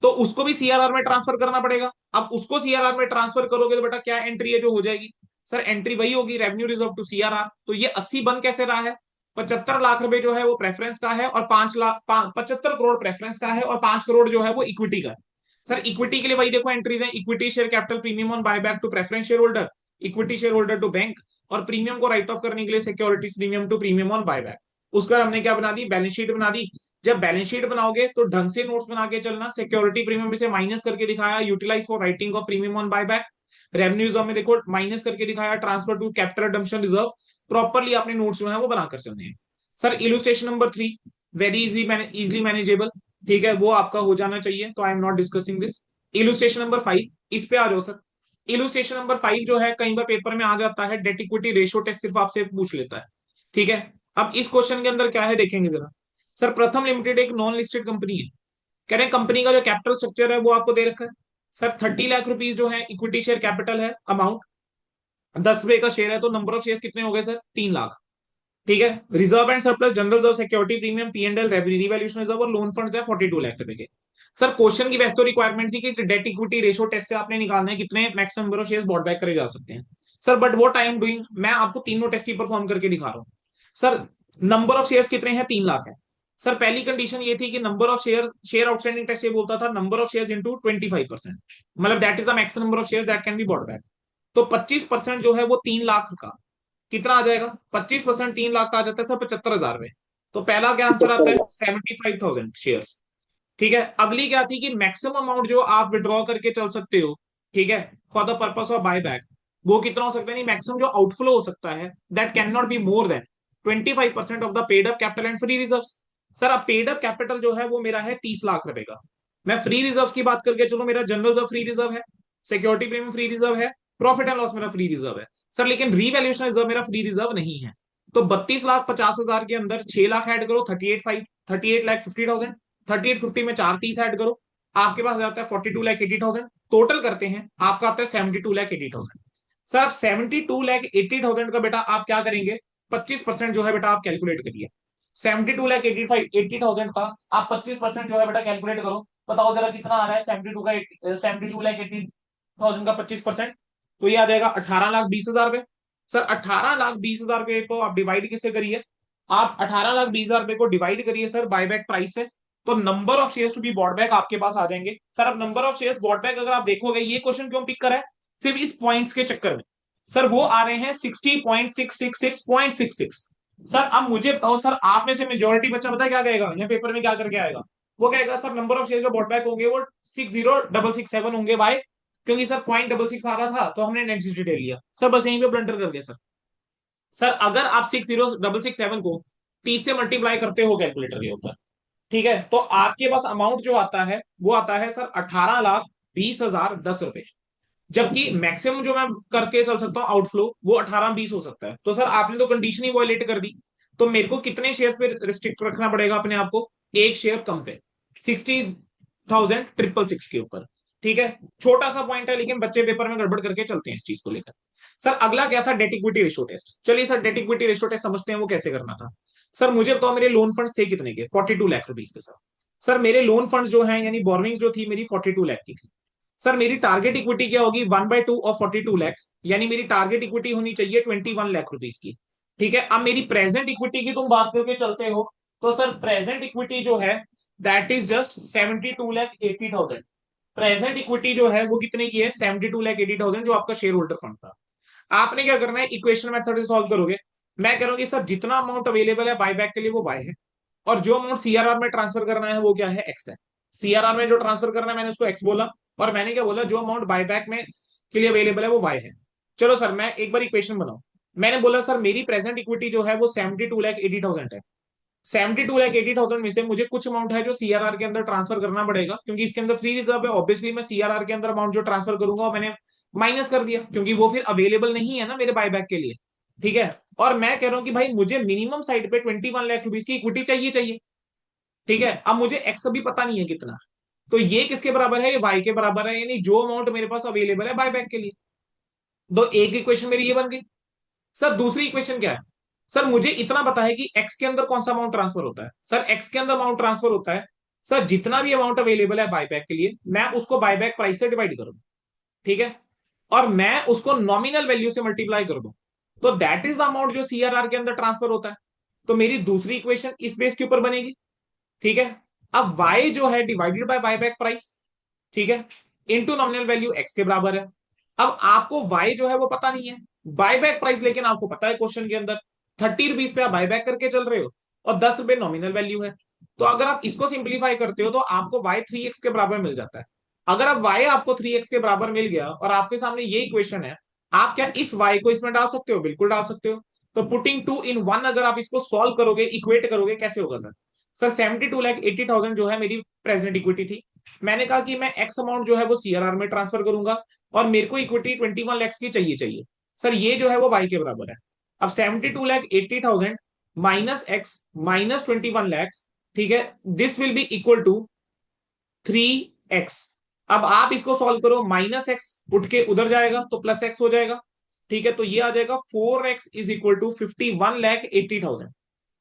तो उसको भी सीआरआर में ट्रांसफर करना पड़ेगा। अब उसको सीआरआर में ट्रांसफर करोगे तो बेटा क्या एंट्री है जो हो जाएगी? सर एंट्री वही होगी, रेवेन्यू रिजर्व टू सीआरआर। तो ये 80 बन कैसे रहा है? 75 लाख रुपए जो है वो प्रेफरेंस का है, और 5 लाख 75 करोड़ प्रेफरेंस का है, और 5 करोड़ जो है वो इक्विटी का है। सर इक्विटी के लिए वही देखो एंट्रीज है, equity share capital premium on buyback to preference share holder, equity share holder to bank, और प्रीमियम को राइट ऑफ करने के लिए securities premium to premium on buyback. उसका हमने क्या बना दी? बैलेंस शीट बना दी। जब बैलेंस शीट बनाओगे तो ढंग से नोट्स बना के चलना। सिक्योरिटी प्रीमियम से माइनस करके दिखाया utilize for writing off premium on buyback. Revenue reserve में देखो माइनस करके दिखाया transfer to capital redemption reserve. Properly अपने नोट्स जो है वो बनाकर चलने हैं। Sir illustration number 3 very easily manageable. ठीक है, वो आपका हो जाना चाहिए, तो I am not discussing this. Illustration number 5, इस पे आ जाओ सर। इलुस्ट्रेशन नंबर 5 जो है कई बार पेपर में आ जाता है, डेट इक्विटी रेशियो टेस्ट सिर्फ आपसे पूछ लेता है। ठीक है, अब इस क्वेश्चन के अंदर क्या है देखेंगे जरा। सर प्रथम लिमिटेड एक नॉन लिस्टेड कंपनी है। कह रहे हैं कंपनी का जो कैपिटल स्ट्रक्चर है वो आपको दे रखा है। सर 30 लाख रुपीज जो है इक्विटी शेयर कैपिटल है अमाउंट। 10 रुपए का शेयर है, तो नंबर ऑफ शेयर कितने हो गए सर? 3 लाख। ठीक है, reserve and surplus general reserve security premium P and L revaluation reserve और लोन फंड्स है 42 लाख रुपए के। सर क्वेश्चन की वैसे तो रिक्वायरमेंट थी कि डेट इक्विटी रेशियो टेस्ट से आपने निकालना है कितने maximum number of shares bought back करे जा सकते हैं। Sir but what I am doing, मैं आपको तीनों टेस्ट ही परफॉर्म करके दिखा रहा हूँ। सर नंबर ऑफ शेयर्स कितने हैं? 3 लाख है। सर पहली कंडीशन ये थी कि number of share share outstanding test ये बोलता था नंबर ऑफ शेयर्स इंटू 25%, मतलब that is the maximum number of shares that can be bought back. तो 25% जो है वो 3 लाख का कितना आ जाएगा? 25% 3 लाख का आ जाता है सर 75,000 में। तो पहला क्या आंसर आता है? 75,000 शेयर्स। ठीक है, अगली क्या थी कि मैक्सिमम अमाउंट जो आप विड्रॉ करके चल सकते हो, ठीक है, for the purpose of buy back, वो कितना हो सकता है? नहीं, मैक्सिमम जो आउटफ्लो हो सकता है that can not be more than 25% of the paid up capital and free reserve. Sir अब पेड अप कैपिटल जो है वो मेरा है 30 लाख रुपए का। मैं फ्री रिजर्व की बात करके चलो, मेरा जनरल रिजर्व फ्री रिजर्व है, सिक्योरिटी प्रीमियम फ्री रिजर्व है, प्रॉफिट एंड लॉस मेरा फ्री रिजर्व है। सर लेकिन रीवैल्यूएशन रिजर्व मेरा फ्री रिजर्व नहीं है। तो 32,50,000 के अंदर 6 लाख ऐड करो, 38,50,000। 3850 में 4 30 ऐड करो, आपके पास जाता है 42,80,000। टोटल करते हैं, आपका आता है 72,80,000। सर आप 72,80,000 का बेटा आप क्या करेंगे? 25% जो है बेटा आप कैलकुलेट करिए। 72,80,000 का आप 25% जो है बेटा कैलकुलेट करो। बताओ जरा कितना आ रहा है 72,80,000 का 25%? तो ये आ जाएगा 18,20,000 रुपए। सर 18,20,000 रुपए को आप डिवाइड किससे करिए? आप 18,20,000 रुपए को डिवाइड करिए सर बायबैक प्राइस से, तो number of shares to be bought back आपके पास आ जाएंगे। सर अब number of shares bought back अगर आप देखोगे, ये क्वेश्चन क्यों पिक करा है? सिर्फ इस पॉइंट्स के चक्कर में। सर वो आ रहे हैं 60.666.66। सर अब मुझे बताओ सर, आप में से मेजोरिटी बच्चा पता है क्या कहेगा यहाँ पेपर में? क्या करके आएगा? वो कहेगा सर नंबर ऑफ शेयर्स जो बॉट बैक होंगे वो 60,667 होंगे भाई, क्योंकि सर 0.66 आ रहा था तो हमने नेक्स्ट डिटेल लिया। सर बस यहीं पे ब्लंडर कर गया सर। सर अगर आप 60,667 को 30 से मल्टीप्लाई करते हो कैलकुलेटर के ऊपर, ठीक है, तो आपके पास अमाउंट जो आता है वो आता है सर 18,20,010 रुपए। जबकि मैक्सिमम जो मैं करके चल सकता हूँ आउटफ्लो वो 18-20 हो सकता है। तो सर आपने तो कंडीशन ही वॉयलेट कर दी। तो मेरे को कितने शेयर्स पे रिस्ट्रिक्ट रखना पड़ेगा अपने आप को? एक शेयर कम पे, 60,666 के ऊपर। ठीक है, छोटा सा पॉइंट है लेकिन बच्चे पेपर में गड़बड़ करके चलते हैं इस चीज को लेकर। सर अगला क्या था? Debt equity ratio test. चलिए sir debt equity ratio test समझते हैं वो कैसे करना था। सर मुझे बताओ, मेरे लोन फंड्स थे कितने के? 42 लाख रुपीज के सर। सर मेरे लोन फंड्स जो हैं यानी बोर्निंग्स जो थी मेरी 42 लाख की थी। सर मेरी टारगेट इक्विटी क्या होगी? 1/2 ऑफ 42 लैक्स, यानी मेरी टारगेट इक्विटी होनी चाहिए 21 लाख रुपीज की। ठीक है, अब मेरी प्रेजेंट इक्विटी की तुम बात करके चलते हो, तो सर प्रेजेंट इक्विटी जो है that is just 72,80,000। Present equity जो है वो कितने की है? 72,80,000, जो आपका शेयर होल्डर फंड था। आपने क्या करना है? इक्वेशन मेथड से सॉल्व करोगे। मैं कह रहा हूँ कि सर जितना अमाउंट अवेलेबल है बायबैक के लिए वो बाय है, और जो अमाउंट सीआरआर में ट्रांसफर करना है वो क्या है? एक्स है। सीआरआर में जो ट्रांसफर करना है मैंने उसको एक्स बोला, और मैंने क्या बोला? जो अमाउंट बायबैक में के लिए अवेलेबल है वो वाई है। चलो सर मैं एक बार इक्वेशन बनाऊं। मैंने बोला सर मेरी प्रेजेंट इक्विटी जो है वो 72,80,000 है। 72,80,000 में से मुझे कुछ अमाउंट है जो सीआरआर के अंदर ट्रांसफर करना पड़ेगा, क्योंकि इसके अंदर फ्री रिजर्व है। ऑब्वियसली मैं सीआरआर के अंदर अमाउंट जो ट्रांसफर करूंगा वो मैंने माइनस कर दिया, क्योंकि वो फिर अवेलेबल नहीं है ना मेरे बायबैक के लिए। ठीक है, और मैं कह रहा हूं कि भाई मुझे मिनिमम साइड पे 21 लाख रुपीज की इक्विटी चाहिए चाहिए। ठीक है, अब मुझे एक्स अभी पता नहीं है कितना। तो ये किसके बराबर है? ये वाई के बराबर है, यानी जो अमाउंट मेरे पास अवेलेबल है बायबैक के लिए। तो एक इक्वेशन मेरी ये बन गई। सर दूसरी इक्वेशन क्या है? सर मुझे इतना पता है कि एक्स के अंदर कौन सा अमाउंट ट्रांसफर होता है। सर एक्स के अंदर अमाउंट ट्रांसफर होता है, सर जितना भी अमाउंट अवेलेबल है बायबैक के लिए मैं उसको बायबैक प्राइस से डिवाइड कर दूं। ठीक है, और मैं उसको नॉमिनल वैल्यू से मल्टीप्लाई कर दूं, तो दैट इज द अमाउंट जो सीआरआर के अंदर ट्रांसफर होता है। तो मेरी दूसरी इक्वेशन इस बेस के ऊपर बनेगी। ठीक है, अब y जो है डिवाइडेड बाय बायबैक प्राइस, ठीक है, इनटू नॉमिनल वैल्यू x के बराबर है। अब आपको y जो है वो पता नहीं है, बायबैक प्राइस लेकिन आपको पता है क्वेश्चन के अंदर 30 रुपीज पे आप बायबैक करके चल रहे हो, और 10 रुपए नॉमिनल वैल्यू है। तो अगर आप इसको सिंप्लीफाई करते हो तो आपको y 3x के बराबर मिल जाता है। अगर अब y आपको 3x के बराबर मिल गया और आपके सामने ये इक्वेशन है, आप क्या इस y को इसमें डाल सकते हो? बिल्कुल डाल सकते हो। तो पुटिंग 2 in 1 अगर आप इसको सॉल्व करोगे, इक्वेट करोगे, कैसे होगा सर? सर 72,80,000 जो है मेरी प्रेजेंट इक्विटी थी। मैंने कहा कि मैं एक्स अमाउंट जो है वो सीआरआर में ट्रांसफर करूंगा, और मेरे को इक्विटी 21 लैक्स की चाहिए चाहिए। सर ये जो है वो वाई के बराबर है। अब 72,80,000 माइनस एक्स माइनस 21 लैक्स, ठीक है, this will be equal to 3x। अब आप इसको सॉल्व करो, माइनस एक्स उठ के उधर जाएगा तो प्लस एक्स हो जाएगा। ठीक है, तो ये आ जाएगा 4x इज इक्वल टू 51,80,000।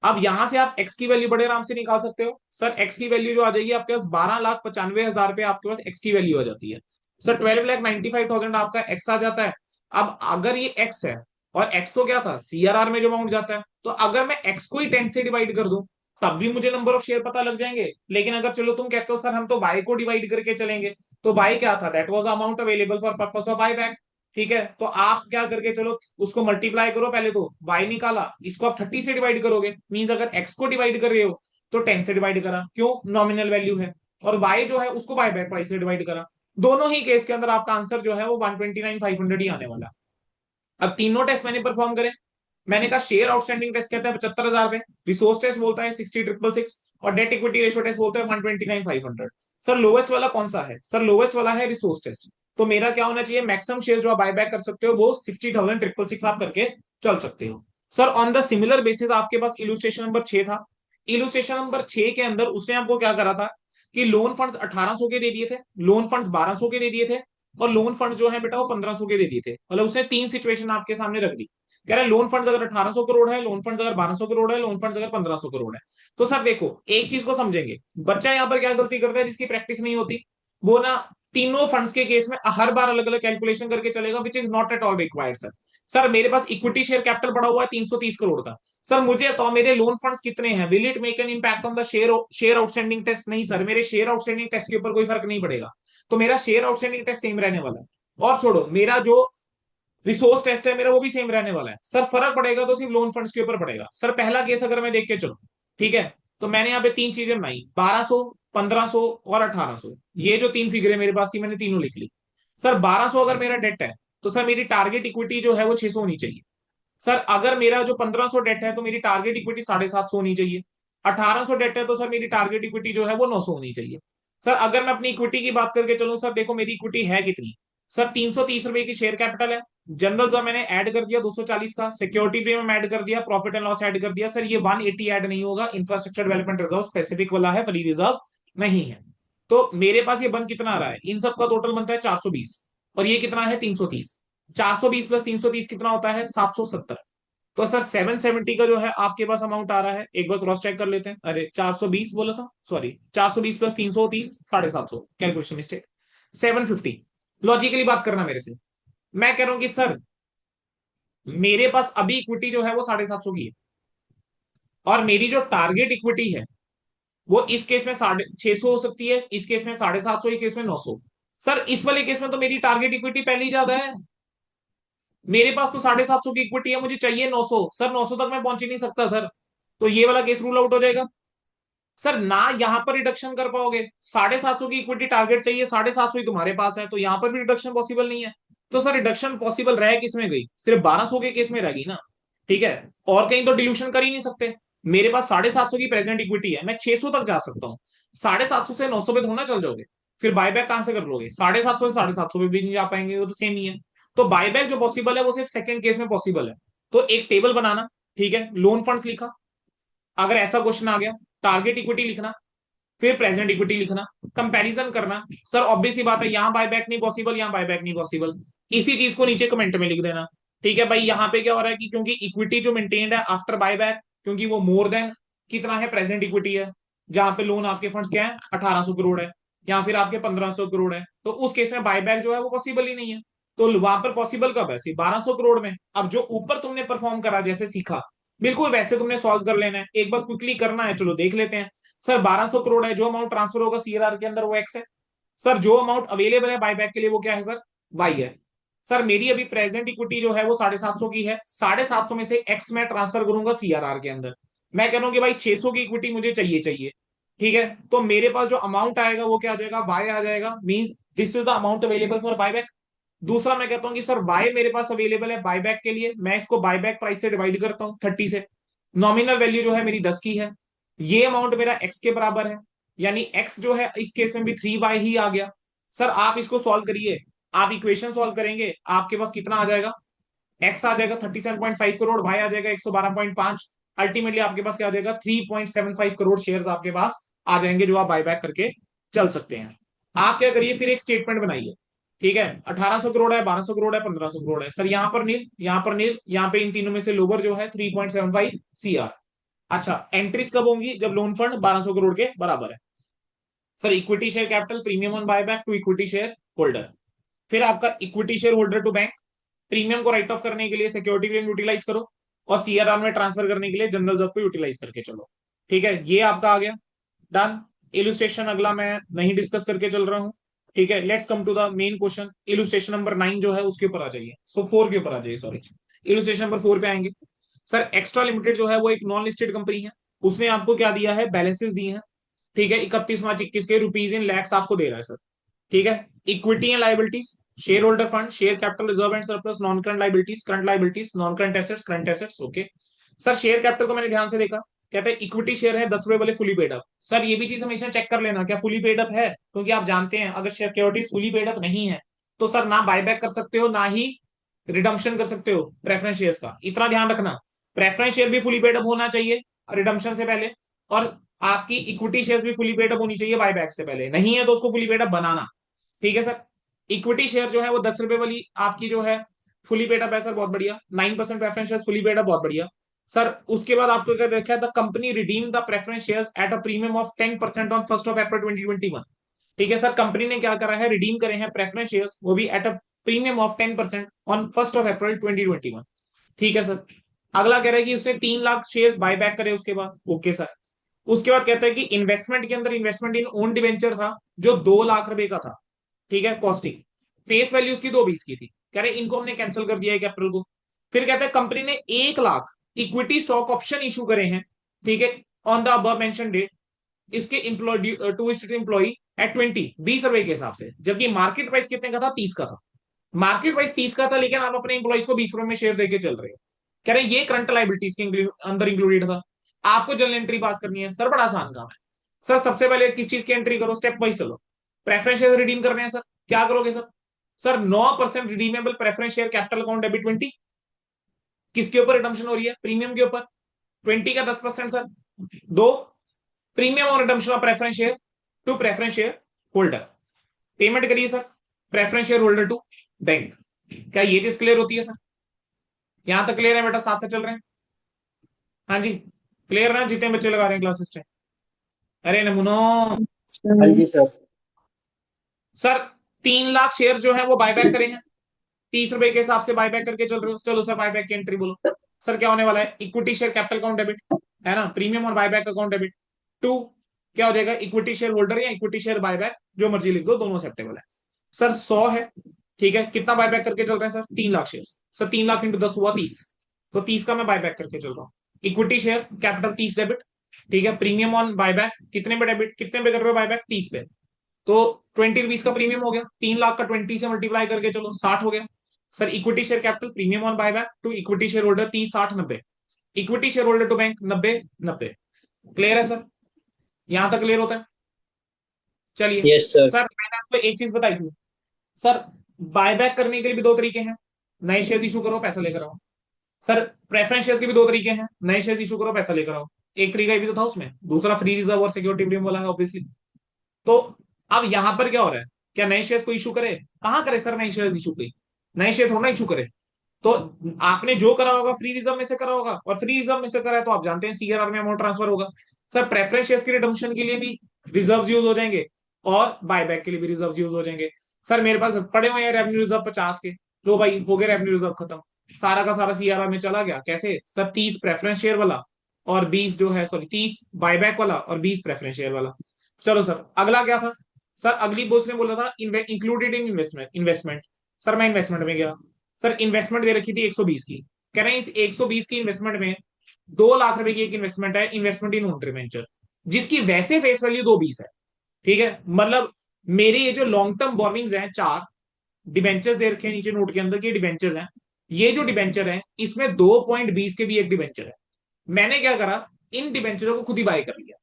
अब यहां से आप x की वैल्यू बड़े आराम से निकाल सकते हो। सर x की वैल्यू जो आ जाएगी आपके पास 12,95,000 पे आपके पास x की वैल्यू आ जाती है। सर 12,95,000 आपका x आ जाता है। अब अगर ये x है, और x तो क्या था? सीआरआर में जो अमाउंट जाता है, तो अगर मैं x को ही 10 से डिवाइड कर दूं तब भी मुझे नंबर ऑफ शेयर पता लग जाएंगे। लेकिन अगर चलो तुम कहते हो सर हम तो y को डिवाइड करके चलेंगे, तो y क्या था? That was amount available for purpose of buyback. ठीक है, तो आप क्या करके चलो उसको मल्टीप्लाई करो, पहले तो y निकाला, इसको आप 30 से डिवाइड करोगे, मींस अगर x को डिवाइड कर रहे हो तो 10 से डिवाइड करा, क्यों? नॉमिनल वैल्यू है। और y जो है उसको बाय बैक प्राइस से डिवाइड करा। दोनों ही केस के अंदर आपका आंसर जो है वो 129,500 ही आने वाला। अब तीनों टेस्ट मैंने परफॉर्म करे। मैंने कहा शेयर आउटस्टैंडिंग टेस्ट कहता है 75,000 पे, रिसोर्स टेस्ट बोलता है 60,666, और डेट इक्विटी रेशियो टेस्ट बोलता है 129,500। सर लोवेस्ट वाला कौन सा है? सर लोवेस्ट वाला है रिसोर्स टेस्ट। तो मेरा क्या होना चाहिए? मैक्सिमम शेयर जो आप बायबैक कर सकते हो वो 60,666 आप करके चल सकते हो। Sir on the similar basis आपके पास इलुस्ट्रेशन नंबर 6 था। इलुस्ट्रेशन नंबर 6 के अंदर उसने आपको क्या करा था कि लोन फंड्स 1800 के दे दिए थे, लोन फंड्स 1200 के दे दिए थे, और लोन फंड्स जो है बेटा वो 1500 के दे दिए थे। मतलब उसने तीन सिचुएशन आपके सामने रख दी। कह रहा है लोन फंड्स अगर 1800 करोड़ है, लोन फंड्स अगर 1200 करोड़ है, लोन फंड्स अगर 1500 करोड़ है। तो सर देखो एक चीज को समझेंगे, बच्चा यहाँ पर क्या गलती करता है जिसकी प्रैक्टिस नहीं होती, वो ना तीनों फंड्स के केस में हर बार अलग अलग कैलकुलेशन करके चलेगा, which is not at all required sir. Sir मेरे पास इक्विटी शेयर कैपिटल पड़ा हुआ है 330 करोड़ का। सर मुझे तो मेरे लोन फंड्स कितने हैं? Will it make an impact on the share outstanding test? नहीं सर, मेरे शेयर आउटस्टैंडिंग टेस्ट के ऊपर कोई फर्क नहीं पड़ेगा। तो मेरा शेयर आउटस्टैंडिंग टेस्ट सेम रहने वाला है। और छोड़ो, मेरा जो रिसोर्स टेस्ट है मेरा वो भी सेम रहने वाला है। सर फर्क पड़ेगा तो सिर्फ लोन फंड्स के ऊपर पड़ेगा। सर पहला केस अगर मैं देख के चलूं, ठीक है, तो मैंने यहाँ पे तीन चीजें बनाई, 1200, 1500 और 1800। ये जो तीन फिगरें मेरे पास थी मैंने तीनों लिख ली। सर 1200 अगर मेरा डेट है तो सर मेरी टारगेट इक्विटी जो है वो 600 होनी चाहिए। सर अगर मेरा जो 1500 डेट है तो मेरी टारगेट इक्विटी 750 होनी चाहिए। 1800 डेट है तो सर मेरी टारगेट इक्विटी जो है वो 900 होनी चाहिए। सर अगर मैं अपनी इक्विटी की बात करके चलूं, सर देखो मेरी इक्विटी है कितनी? सर 330 रुपए की शेयर कैपिटल है। जनरल जो मैंने ऐड कर दिया 240 का, सिक्योरिटी प्रीमियम ऐड कर दिया, प्रॉफिट एंड लॉस ऐड कर दिया। सर ये 180 ऐड नहीं होगा, इंफ्रास्ट्रक्चर डेवलपमेंट रिजर्व स्पेसिफिक वाला है, फ्री रिजर्व नहीं है। तो मेरे पास ये बन कितना आ रहा है, इन सब का टोटल बनता है 420, और ये कितना है 330। 420 प्लस 330 कितना होता है 770। तो सर 770 का जो है आपके पास अमाउंट आ रहा है, एक बार क्रॉस चेक कर लेते हैं। अरे 420 बोला था, sorry 420 plus 330 750, calculation mistake. 750। Logically बात करना मेरे से। मैं कह रहा हूं कि सर मेरे पास अभी इक्विटी जो है वो 750 की है, और मेरी जो टारगेट इक्विटी है वो इस केस में 650 हो सकती है, इस केस में 750, इस केस में 900। सर इस वाले केस में तो मेरी टारगेट इक्विटी पहले ही ज्यादा है। मेरे पास तो 750 की इक्विटी है, मुझे चाहिए 900। सर 900 तक मैं पहुंच ही नहीं सकता सर, तो ये वाला केस रूल आउट हो जाएगा। सर ना यहाँ पर रिडक्शन कर पाओगे, 750 की इक्विटी टारगेट चाहिए, 750 ही तुम्हारे पास है, तो यहाँ पर भी रिडक्शन पॉसिबल नहीं है। तो सर रिडक्शन पॉसिबल रह किस में गई, सिर्फ 1200 के केस में रहेगी ना। ठीक है, और कहीं तो डिल्यूशन कर ही नहीं सकते। मेरे पास 750 की प्रेजेंट इक्विटी है, मैं 600 तक जा सकता हूँ। 750 से 900 पे थोड़ा ना चल जाओगे, फिर बायबैक कहां से कर लोगे, 750 से 750 पे भी नहीं जा पाएंगे, वो तो सेम ही है। तो बायबैक जो पॉसिबल है वो सिर्फ सेकंड केस में पॉसिबल है। तो एक टेबल बनाना, ठीक है, लोन फंड्स लिखा, अगर ऐसा क्वेश्चन आ गया, टारगेट इक्विटी लिखना, फिर प्रेजेंट इक्विटी लिखना, कंपैरिजन करना। सर ऑब्वियस सी बात है, यहां बायबैक नहीं पॉसिबल, यहां बायबैक नहीं पॉसिबल, इसी चीज को नीचे कमेंट में लिख देना। ठीक है भाई, यहाँ पे क्या हो रहा है कि क्योंकि इक्विटी जो मेंटेन्ड है आफ्टर बायबैक, क्योंकि वो मोर देन कितना है प्रेजेंट इक्विटी है, जहां पे लोन आपके फंड्स क्या है 1800 करोड़ है, या फिर आपके 1500 करोड़ है, तो उस केस में बायबैक जो है वो पॉसिबल ही नहीं है। तो वहां पर पॉसिबल कब है, सिर्फ 1200 करोड़ में। अब जो ऊपर तुमने परफॉर्म करा, जैसे सीखा, बिल्कुल वैसे तुमने सॉल्व कर लेना है, एक बार क्विकली करना है, चलो देख लेते हैं। सर 1200 करोड़ है, जो अमाउंट ट्रांसफर होगा सीआरआर के अंदर वो एक्स है। सर जो अमाउंट अवेलेबल है बायबैक के लिए वो क्या है सर, वाई है। सर मेरी अभी प्रेजेंट इक्विटी जो है वो 750 की है, 750 में से एक्स में ट्रांसफर करूंगा सीआरआर के अंदर। मैं कह रहा हूं कि भाई 600 की इक्विटी मुझे चाहिए चाहिए। ठीक है, तो मेरे पास जो अमाउंट आएगा वो क्या आ जाएगा, वाई आ जाएगा, means this is the amount available for buyback. दूसरा मैं कहता हूं कि सर वाई मेरे पास अवेलेबल है बायबैक के लिए, मैं इसको बायबैक प्राइस से डिवाइड करता हूं 30 से। नॉमिनल वैल्यू जो है मेरी 10 की है, ये अमाउंट मेरा एक्स के बराबर है, यानी एक्स जो है इस केस में भी 3y ही आ गया। सर आप इसको सॉल्व करिए, आप इक्वेशन सॉल्व करेंगे, आपके पास कितना आ जाएगा, एक्स आ जाएगा 37.5 करोड़, वाई आ जाएगा 112.5। अल्टीमेटली आपके पास क्या आ जाएगा, 3.75 करोड़ शेयर आपके पास आ जाएंगे, जो आप बायबैक करके चल सकते हैं। आप क्या करिए, फिर एक स्टेटमेंट बनाइए। ठीक है, 1800 करोड़ है, 1200 करोड़ है, 1500 करोड़ है, सर यहाँ पर नील, यहाँ पर नील, यहाँ पे इन तीनों में से लोअर जो है 3.75 सीआर। अच्छा एंट्रीज कब होंगी, जब लोन फंड 1200 करोड़ के बराबर है। Sir equity share capital premium on buyback to equity shareholder, फिर आपका equity share holder to bank, premium को राइट ऑफ करने के लिए सिक्योरिटी क्लेम यूटिलाइज करो, और सीआरआर में ट्रांसफर करने के लिए जनरल जॉब को यूटिलाइज करके चलो। ठीक है, ये आपका आ गया, डन। इलुस्ट्रेशन अगला मैं नहीं डिस्कस करके चल रहा हूं। ठीक है, let's come to the main question. Illustration number 9 जो है उसके ऊपर आ जाइए, सो 4 के ऊपर आ जाइए, सॉरी। इलुस्ट्रेशन नंबर 4 पे आएंगे। सर एक्स्ट्रा लिमिटेड जो है वो एक नॉन लिस्टेड कंपनी है, उसने आपको क्या दिया है, बैलेंसेस दिए हैं। ठीक है, 31 मार्च 21 के रुपीज इन लैक्स आपको दे रहा है सर। ठीक है, equity and liabilities, share holder fund, share capital reserve and surplus, non current liabilities, non current assets okay. Sir share capital को मैंने ध्यान से देखा, कहते हैं इक्विटी शेयर है 10 रुपए वाले फुली पेड अप। सर ये भी चीज हमेशा चेक कर लेना क्या फुली पेड अप है, क्योंकि आप जानते हैं अगर सिक्योरिटीज फुली पेड अप नहीं है तो सर ना बायबैक कर सकते हो, ना ही रिडम्पशन कर सकते हो प्रेफरेंस शेयर्स का, इतना ध्यान रखना। प्रेफरेंस शेयर भी फुली पेड अप होना चाहिए रिडम्पशन से पहले, और आपकी इक्विटी शेयर्स भी फुली पेड अप होनी चाहिए बायबैक से पहले, नहीं है तो उसको फुली पेड अप बनाना। ठीक है सर, इक्विटी शेयर जो है वो 10 रुपए वाली आपकी जो है फुली पेड अप है सर, बहुत बढ़िया। 9% preference share fully paid up, बहुत बढ़िया। सर उसके बाद आपको क्या देखा है, the company redeem the preference shares at a premium of 10% on 1 अप्रैल 2021। ठीक है सर, कंपनी ने क्या करा है, रिडीम करे हैं प्रेफरेंस शेयर्स, वो भी at a premium of 10% on 1 अप्रैल 2021। ठीक है सर, अगला कह रहा है कि उसने 3 लाख शेयर्स बाय बैक करे उसके बाद, ओके सर। उसके बाद कहता है कि इन्वेस्टमेंट के अंदर इन्वेस्टमेंट इन ओन डिवेंचर था जो 2 लाख रुपए का था। ठीक है, कॉस्टिंग, फेस वैल्यू उसकी 220 की थी, कह रहे इनको हमने कैंसिल कर दिया है अप्रैल को। फिर कहते हैं कंपनी ने 1 lakh equity stock option issue करे हैं, ठीक है, on the above mention date, इसके एम्प्लॉय टू एम्प्लॉय एट 20 रुपए के हिसाब से, जबकि मार्केट प्राइस कितने का था, 30 का था। मार्केट प्राइस 30 का था, लेकिन आप अपने इंप्लॉइज को 20 रुपए में शेयर देके चल रहे हो। कह रहे ये करंट लाइबिलिटीज के अंदर इंक्लूडेड था। आपको जर्नल एंट्री पास करनी है सर, बड़ा आसान काम है। सर सबसे पहले किस चीज की एंट्री करो, स्टेप वाइज चलो। प्रेफरेंस शेयर रिडीम करने हैं सर, क्या करोगे sir, sir 9% redeemable preference share capital account debit 20, किसके ऊपर रिडम्पशन हो रही है? प्रीमियम के ऊपर। 20 का 10% सर। दो, प्रीमियम और redemption of preference share to preference share holder. Payment करिए sir preference share holder to bank. क्या ये चीज क्लियर होती है सर? यहां तक क्लियर है बेटा? साथ से चल रहे हैं? हाँ जी, क्लियर ना जितने बच्चे लगा रहे हैं क्लासेस टेन? अरे नमूनो। हाँ जी सर। सर 3 लाख शेयर जो है वो बायबैक करे हैं, 30 रुपए के हिसाब से बायबैक करके चल रहे हो। चलो सर बायबैक की एंट्री बोलो। सर क्या होने वाला है? Equity share capital account debit, है ना, प्रीमियम और बायबैक अकाउंट डेबिट। टू, क्या हो जाएगा? इक्विटी शेयर होल्डर या इक्विटी शेयर बायबैक, जो मर्जी लिख दो, दोनों एक्सेप्टेबल है। सर 100 है, ठीक है। कितना बायबैक करके चल रहे हैं sir? 3 lakh share. Sir 3 lakh into 10 हुआ 30, तो 30 का मैं बायबैक करके चल रहा हूँ। इक्विटी शेयर कैपिटल 30 डेबिट, ठीक है। प्रीमियम ऑन बायबैक कितने पे डेबिट, कितने पे कर रहे हो बायबैक? 30 पे। तो 20 रुपीज का प्रीमियम हो गया, 3 लाख का 20 से मल्टीप्लाई करके चलो 60 हो गया। Sir equity share capital premium on buyback to equity shareholder 30 60 90, equity share holder to bank 90 90। Clear है सर? यहां तक क्लियर होता है? चलिए। Yes sir. सर मैंने आपको एक चीज बताई थी सर, बायबैक करने के लिए भी दो तरीके हैं, नए शेयर इशू करो पैसा लेकर आओ। सर प्रेफरेंस शेयर्स के भी दो तरीके हैं, नए शेयर इशू करो पैसा लेकर आओ। एक तरीका ये भी तो था उसमें, दूसरा फ्री रिजर्व और सिक्योरिटी प्रीमियम वाला है ऑब्वियसली। तो अब यहां पर क्या हो रहा है? क्या नए शेयर्स को इशू करे? कहां करे सर नए शेयर्स इशू? कोई नए शेयर थोड़ा इशू करे। तो आपने जो करा होगा फ्री रिजर्व में से करा होगा, और फ्री रिजर्व में से करा है तो आप जानते हैं सीआरआर में अमाउंट ट्रांसफर होगा। सर प्रेफरेंस शेयर्स के रिडम्पशन के लिए भी रिजर्व यूज हो जाएंगे, और बायबैक के लिए भी रिजर्व यूज हो जाएंगे। सर मेरे पास पड़े हुए हैं रेवेन्यू रिजर्व 50 के, लो भाई हो गए रेवेन्यू रिजर्व खत्म, सारा का सारा सीआरआर में चला गया। कैसे सर? 30 प्रेफरेंस शेयर वाला और 20 जो है, सॉरी 30 बायबैक वाला और 20 प्रेफरेंस शेयर वाला। चलो सर अगला क्या था? सर अगली बोझ ने बोला था included in investment investment. Sir मैं इन्वेस्टमेंट में गया, सर इन्वेस्टमेंट दे रखी थी 120 की। कह रहे हैं इस 120 की इन्वेस्टमेंट में 2 लाख रुपए की एक इन्वेस्टमेंट है, इन्वेस्टमेंट इन ओन वेंचर, जिसकी वैसे फेस वैल्यू 220 है। ठीक है, मतलब मेरे ये जो लॉन्ग टर्म बोरिंग्स हैं, 4 डिबेंचर्स दे रखे हैं नीचे नोट के अंदर की डिबेंचर्स हैं। ये जो डिबेंचर है इसमें 2.20 के भी एक डिबेंचर है। मैंने क्या करा? इन डिबेंचरों को खुद ही बाय कर लिया।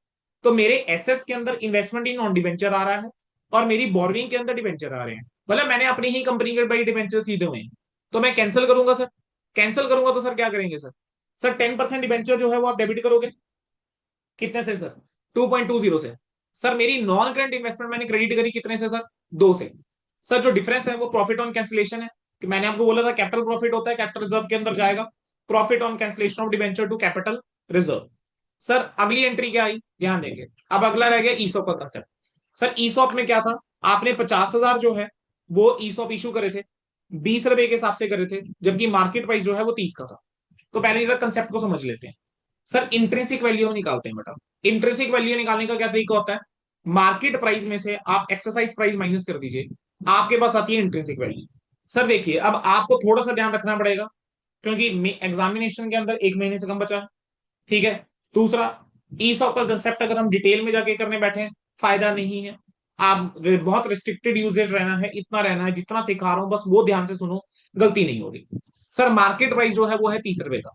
तो मेरे एसेट्स के अंदर इन्वेस्टमेंट इन नॉन डिबेंचर आ रहा है, और मेरी बोर्विंग के अंदर डिबेंचर आ रहे हैं। मतलब मैंने अपनी ही कंपनी के बड़ी डिबेंचर खरीदे हुए हैं। तो मैं कैंसिल करूंगा सर, कैंसिल करूंगा तो सर क्या करेंगे सर? सर 10% डिबेंचर जो है वो आप डेबिट करोगे, कितने से सर? 2.20 से। सर मेरी नॉन करंट इन्वेस्टमेंट मैंने क्रेडिट करी कितने से सर? 2 से। सर जो डिफरेंस है वो प्रॉफिट ऑन कैंसिलेशन है, कि मैंने आपको बोला था कैपिटल प्रॉफिट होता है, कैपिटल रिजर्व के अंदर जाएगा। Profit on cancellation of debenture to capital reserve. Sir अगली एंट्री क्या आई, ध्यान देंगे। अब अगला रह गया ईसॉप का कंसेप्ट। सर ईसॉप में क्या था? आपने 50,000 जो है वो ईसॉप इशू करे थे, 20 रुपए के हिसाब से करे थे, जबकि मार्केट प्राइस जो है वो 30 का था। तो पहले जरा कंसेप्ट को समझ लेते हैं। सर इंट्रिंसिक वैल्यू हम निकालते हैं बेटा। इंट्रिंसिक वैल्यू निकालने का क्या तरीका होता है? मार्केट प्राइस में से आप एक्सरसाइज प्राइस माइनस कर दीजिए, आपके पास आती है इंट्रिंसिक वैल्यू। सर देखिए अब आपको थोड़ा सा ध्यान रखना पड़ेगा, क्योंकि एग्जामिनेशन के अंदर 1 महीने से कम बचा है, ठीक है। दूसरा, ईसॉप का कंसेप्ट अगर हम डिटेल में जाके करने बैठे फायदा नहीं है। आप बहुत रिस्ट्रिक्टेड यूजेज रहना है, इतना रहना है जितना सिखा रहा हूं बस वो ध्यान से सुनो, गलती नहीं होगी। सर मार्केट प्राइस जो है वो है 30 रुपए का,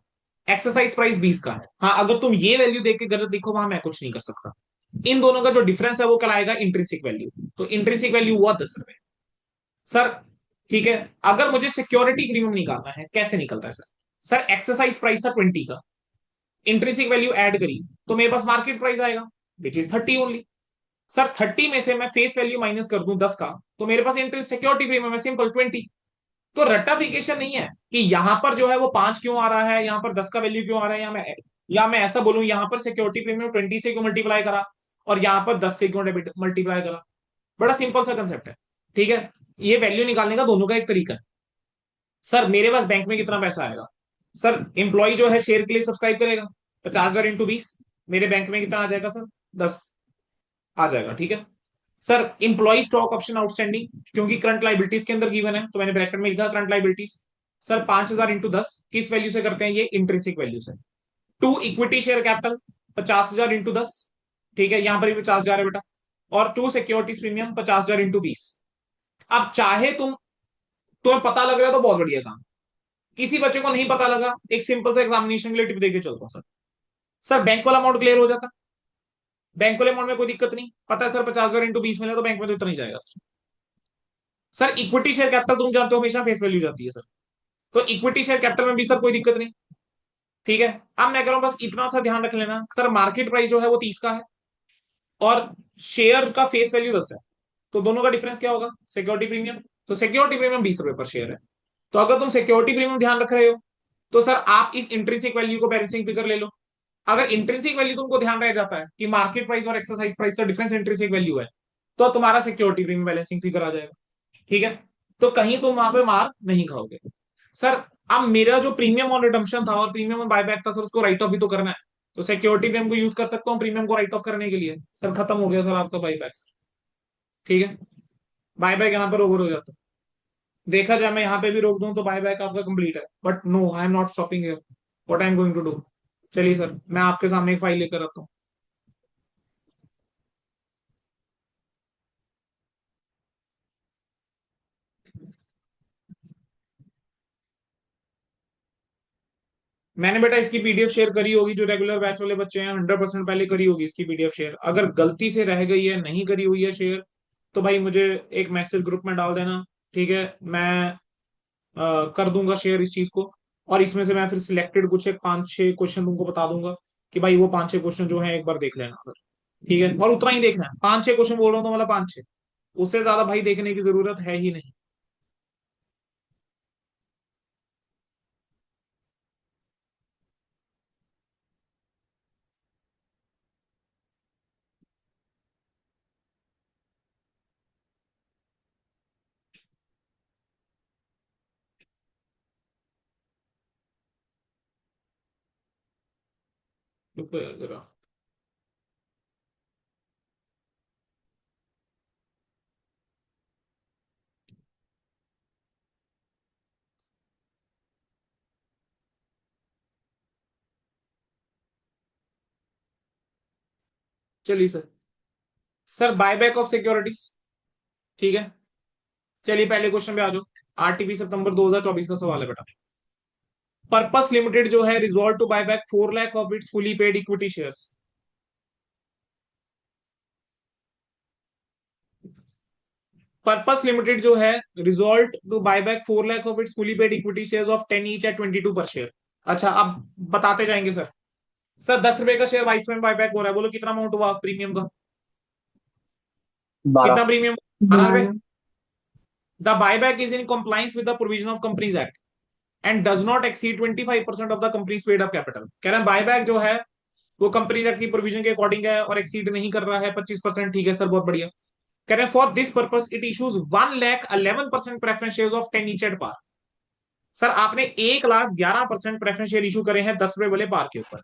एक्सरसाइज प्राइस 20 का है। हाँ अगर तुम ये वैल्यू देख के गलत लिखो वहां मैं कुछ नहीं कर सकता। इन दोनों का जो डिफरेंस है वो कहलाएगा इंट्रिंसिक वैल्यू। तो इंट्रिंसिक वैल्यू हुआ 10 रुपए सर, ठीक है। अगर मुझे सिक्योरिटी प्रीमियम निकालना है, कैसे निकलता है सर? सर एक्सरसाइज प्राइस था 20 का, इंट्रिंसिक वैल्यू ऐड करी तो मेरे पास मार्केट प्राइस आएगा विच इज 30 ओनली। सर 30 में से मैं फेस वैल्यू माइनस कर दूं 10 का, तो मेरे पास इंटरेस्ट सिक्योरिटी प्रीमियम है सिंपल 20। तो रट्टाफिकेशन नहीं है कि यहां पर जो है वो 5 क्यों आ रहा है, यहां पर 10 का वैल्यू क्यों आ रहा है, या मैं ऐसा बोलूं यहां पर सिक्योरिटी प्रीमियम 20 से क्यों मल्टीप्लाई करा और यहां पर 10 से क्यों मल्टीप्लाई करा। बड़ा सिंपल सा कंसेप्ट है, ठीक है। ये वैल्यू निकालने का दोनों का एक तरीका है। सर मेरे पास बैंक में कितना पैसा आएगा? सर एम्प्लॉय जो है शेयर के लिए सब्सक्राइब करेगा, 50,000 इंटू 20, मेरे बैंक में कितना आ जाएगा सर? 10 आ जाएगा, ठीक है। Sir employee stock option outstanding, क्योंकि करंट लाइबिलिटीज के अंदर गिवन है तो मैंने ब्रैकेट में लिखा करंट लाइबिलिटीज। सर 5,000 इंटू 10 किस वैल्यू से करते हैं? ये इंट्रिंसिक वैल्यू से। To equity share capital 50,000 into 10, ठीक है, यहां पर भी 50,000 है बेटा। और टू सिक्योरिटीज प्रीमियम 50,000 इंटू 20। अब चाहे तुम्हें पता लग रहा है तो बहुत बढ़िया काम, किसी बच्चे को नहीं पता लगा एक सिंपल सा एग्जामिनेशन के लिए टिप देके चलता हूं सर। सर बैंक वाला अमाउंट क्लियर हो जाता, बैंक वाले अमाउंट में कोई दिक्कत नहीं, पता है सर 50,000 इंटू 20 मिला तो बैंक में तो इतना ही जाएगा sir. Sir equity share capital तुम जानते हो हमेशा फेस वैल्यू जाती है सर। तो इक्विटी शेयर कैपिटल में भी सर कोई दिक्कत नहीं। ठीक है। अब मैं कह रहा हूं बस इतना सा ध्यान रख लेना सर, मार्केट प्राइस जो है वो 30 का है और शेयर का फेस वैल्यू 10 है। तो दोनों का डिफरेंस क्या होगा? Security premium. तो सिक्योरिटी प्रीमियम 20 रुपए पर शेयर है। तो अगर तुम सिक्योरिटी प्रीमियम ध्यान रख रहे हो तो सर आप इस इंट्रिंसिक वैल्यू को बैलेंसिंग फिगर ले लो। अगर इंट्रिंसिक वैल्यू तुमको ध्यान रह जाता है कि मार्केट प्राइस और एक्सरसाइज प्राइस का डिफरेंस इंट्रिंसिक वैल्यू है, तो तुम्हारा सिक्योरिटी प्रीमियम बैलेंसिंग फिगर आ जाएगा। ठीक है। तो कहीं तुम वहां पे मार नहीं खाओगे। सर अब मेरा जो प्रीमियम ऑन रिडम्पशन था और प्रीमियम ऑन बायबैक था सर, उसको राइट ऑफ भी तो करना है। तो सिक्योरिटी प्रीमियम को यूज कर सकता हूँ प्रीमियम को राइट ऑफ करने के लिए। सर खत्म हो गया सर आपका बायबैक। ठीक है। बायबैक यहाँ पर ओवर हो जाता है। देखा जाए मैं यहाँ पे भी रोक दूं तो बायबैक आपका कंप्लीट है, but no I am not stopping here. What I am going to do? चलिए सर मैं आपके सामने एक फाइल लेकर आता हूँ। मैंने बेटा इसकी पीडीएफ शेयर करी होगी, जो रेगुलर बैच वाले बच्चे हैं 100% पहले करी होगी इसकी पीडीएफ शेयर। अगर गलती से रह गई है, नहीं करी हुई है शेयर, तो भाई मुझे एक मैसेज ग्रुप में डाल देना। ठीक है। मैं कर दूंगा शेयर इस चीज को। और इसमें से मैं फिर सिलेक्टेड कुछ एक 5-6 क्वेश्चन तुमको बता दूंगा कि भाई वो 5-6 क्वेश्चन जो है एक बार देख लेना। ठीक है। और उतना ही देखना है, 5-6 क्वेश्चन बोल रहा हूँ तो मतलब 5-6, उससे ज्यादा भाई देखने की जरूरत है ही नहीं। रुको यार जरा। चलिए sir. Sir buyback of securities. ठीक है। चलिए पहले क्वेश्चन पे आ जाओ। आरटीपी सितंबर 2024 का सवाल है बेटा। पर्पस लिमिटेड जो है resolve to buy back 4 lakh of its fully paid equity shares. Purpose limited जो है resolved to buy back 4 lakh of its fully paid equity shares of 10 each at 22 per share. अच्छा अब बताते जाएंगे सर। सर 10 रुपए का शेयर 22 में बायबैक हो रहा है, बोलो कितना अमाउंट हुआ प्रीमियम का? 12। कितना प्रीमियम? 12 रुपए। The buyback is in compliance with the provision of companies act and does not exceed 25% of the companies paid up capital. कह रहे हैं बायबैक जो है वो कंपनीज एक्ट की प्रोविजन के अकॉर्डिंग है और एक्सीड नहीं कर रहा है 25%। ठीक है सर, बहुत बढ़िया। कह रहे हैं for this purpose it issues 1,11% preference shares of 10 each at par. Sir आपने 1,11% प्रेफरेंस शेयर इशू करे हैं 10 रुपए वाले पार के ऊपर।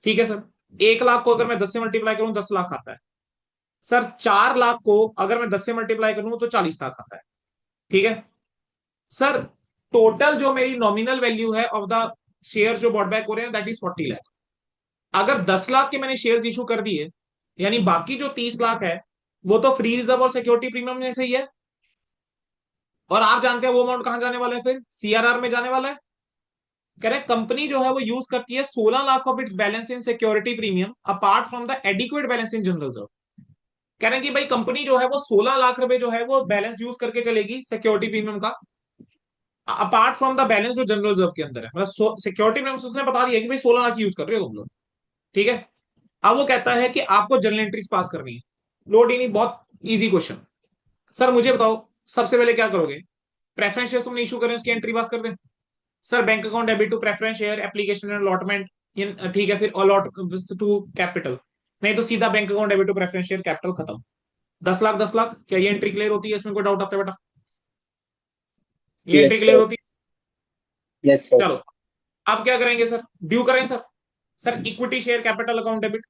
ठीक है सर। 1 लाख को अगर मैं 10 से मल्टीप्लाई करूं 10 लाख आता है। सर 4 लाख को अगर मैं 10 से मल्टीप्लाई करूं तो 40 लाख आता है। ठीक है। सर टोटल जो मेरी नॉमिनल वैल्यू है ऑफ द शेयर जो बॉट बैक हो रहे हैं दैट इज 40 लाख। अगर 10 लाख के मैंने शेयर इशू कर दिए, यानी बाकी जो 30 लाख है वो तो फ्री रिजर्व और सिक्योरिटी प्रीमियम में से ही है। और आप जानते हैं वो अमाउंट कहां जाने वाला है? फिर सीआरआर में जाने वाला है। कह रहे हैं कंपनी जो है वो यूज करती है 16 lakh of it's balance in security premium apart from the adequate balance in general reserve. कह रहे हैं कि भाई कंपनी जो है वो 16 लाख रुपए जो है वो बैलेंस यूज करके चलेगी सिक्योरिटी प्रीमियम का, अपार्ट फ्रॉम द बैलेंस जो जनरल रिजर्व के अंदर है। मतलब सिक्योरिटी प्रीमियम उसने बता दिया कि भाई 16 लाख यूज कर रहे हो तुम लोग। ठीक है। अब वो कहता है कि आपको जर्नल एंट्रीज पास करनी है। लोड ही नहीं, बहुत इजी क्वेश्चन। सर मुझे बताओ सबसे पहले क्या करोगे? प्रेफरेंस शेयर तुमने इशू करें उसकी एंट्री पास कर दे। Sir bank account debit to preference share application and allotment. ठीक है, फिर अलॉट टू कैपिटल। नहीं तो सीधा bank account debit to preference share capital खत्म। 10 लाख 10 लाख, क्या ये एंट्री क्लियर होती है? इसमें कोई डाउट आता है बेटा? ये एंट्री यस क्लियर सर। होती यस है? सर। चलो अब क्या करेंगे सर? ड्यू करें sir. Sir equity share capital account debit,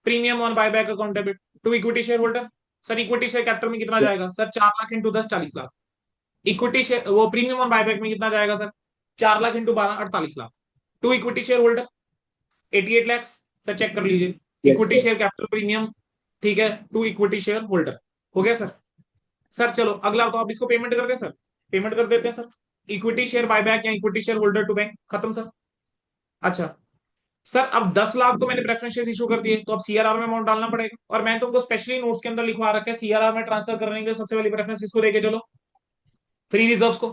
premium on buyback account debit to equity shareholder. Sir equity share capital में कितना जाएगा sir? 4 lakh into 10 40 lakh. Equity share वो प्रीमियम ऑन बायबैक में कितना जाएगा sir? 4 lakh into 12 48 lakh. To equity shareholder 88 lakh. Sir check कर लीजिए। Yes equity sir. Share capital premium. ठीक है, टू इक्विटी शेयर होल्डर। हो गया सर। सर चलो अगला तो आप इसको पेमेंट कर दे सर। पेमेंट कर देते हैं सर। इक्विटी शेयर बायबैक या equity share holder to bank, खत्म सर। अच्छा सर अब 10 लाख तो मैंने प्रेफरेंस शेयर इशू कर दिए, तो अब सीआरआर में अमाउंट डालना पड़ेगा। और मैं तुमको स्पेशली नोट्स के अंदर लिखवा रखा है सीआरआर में ट्रांसफर करने के लिए सबसे पहले प्रेफरेंस इसको देके चलो। फ्री रिजर्व को।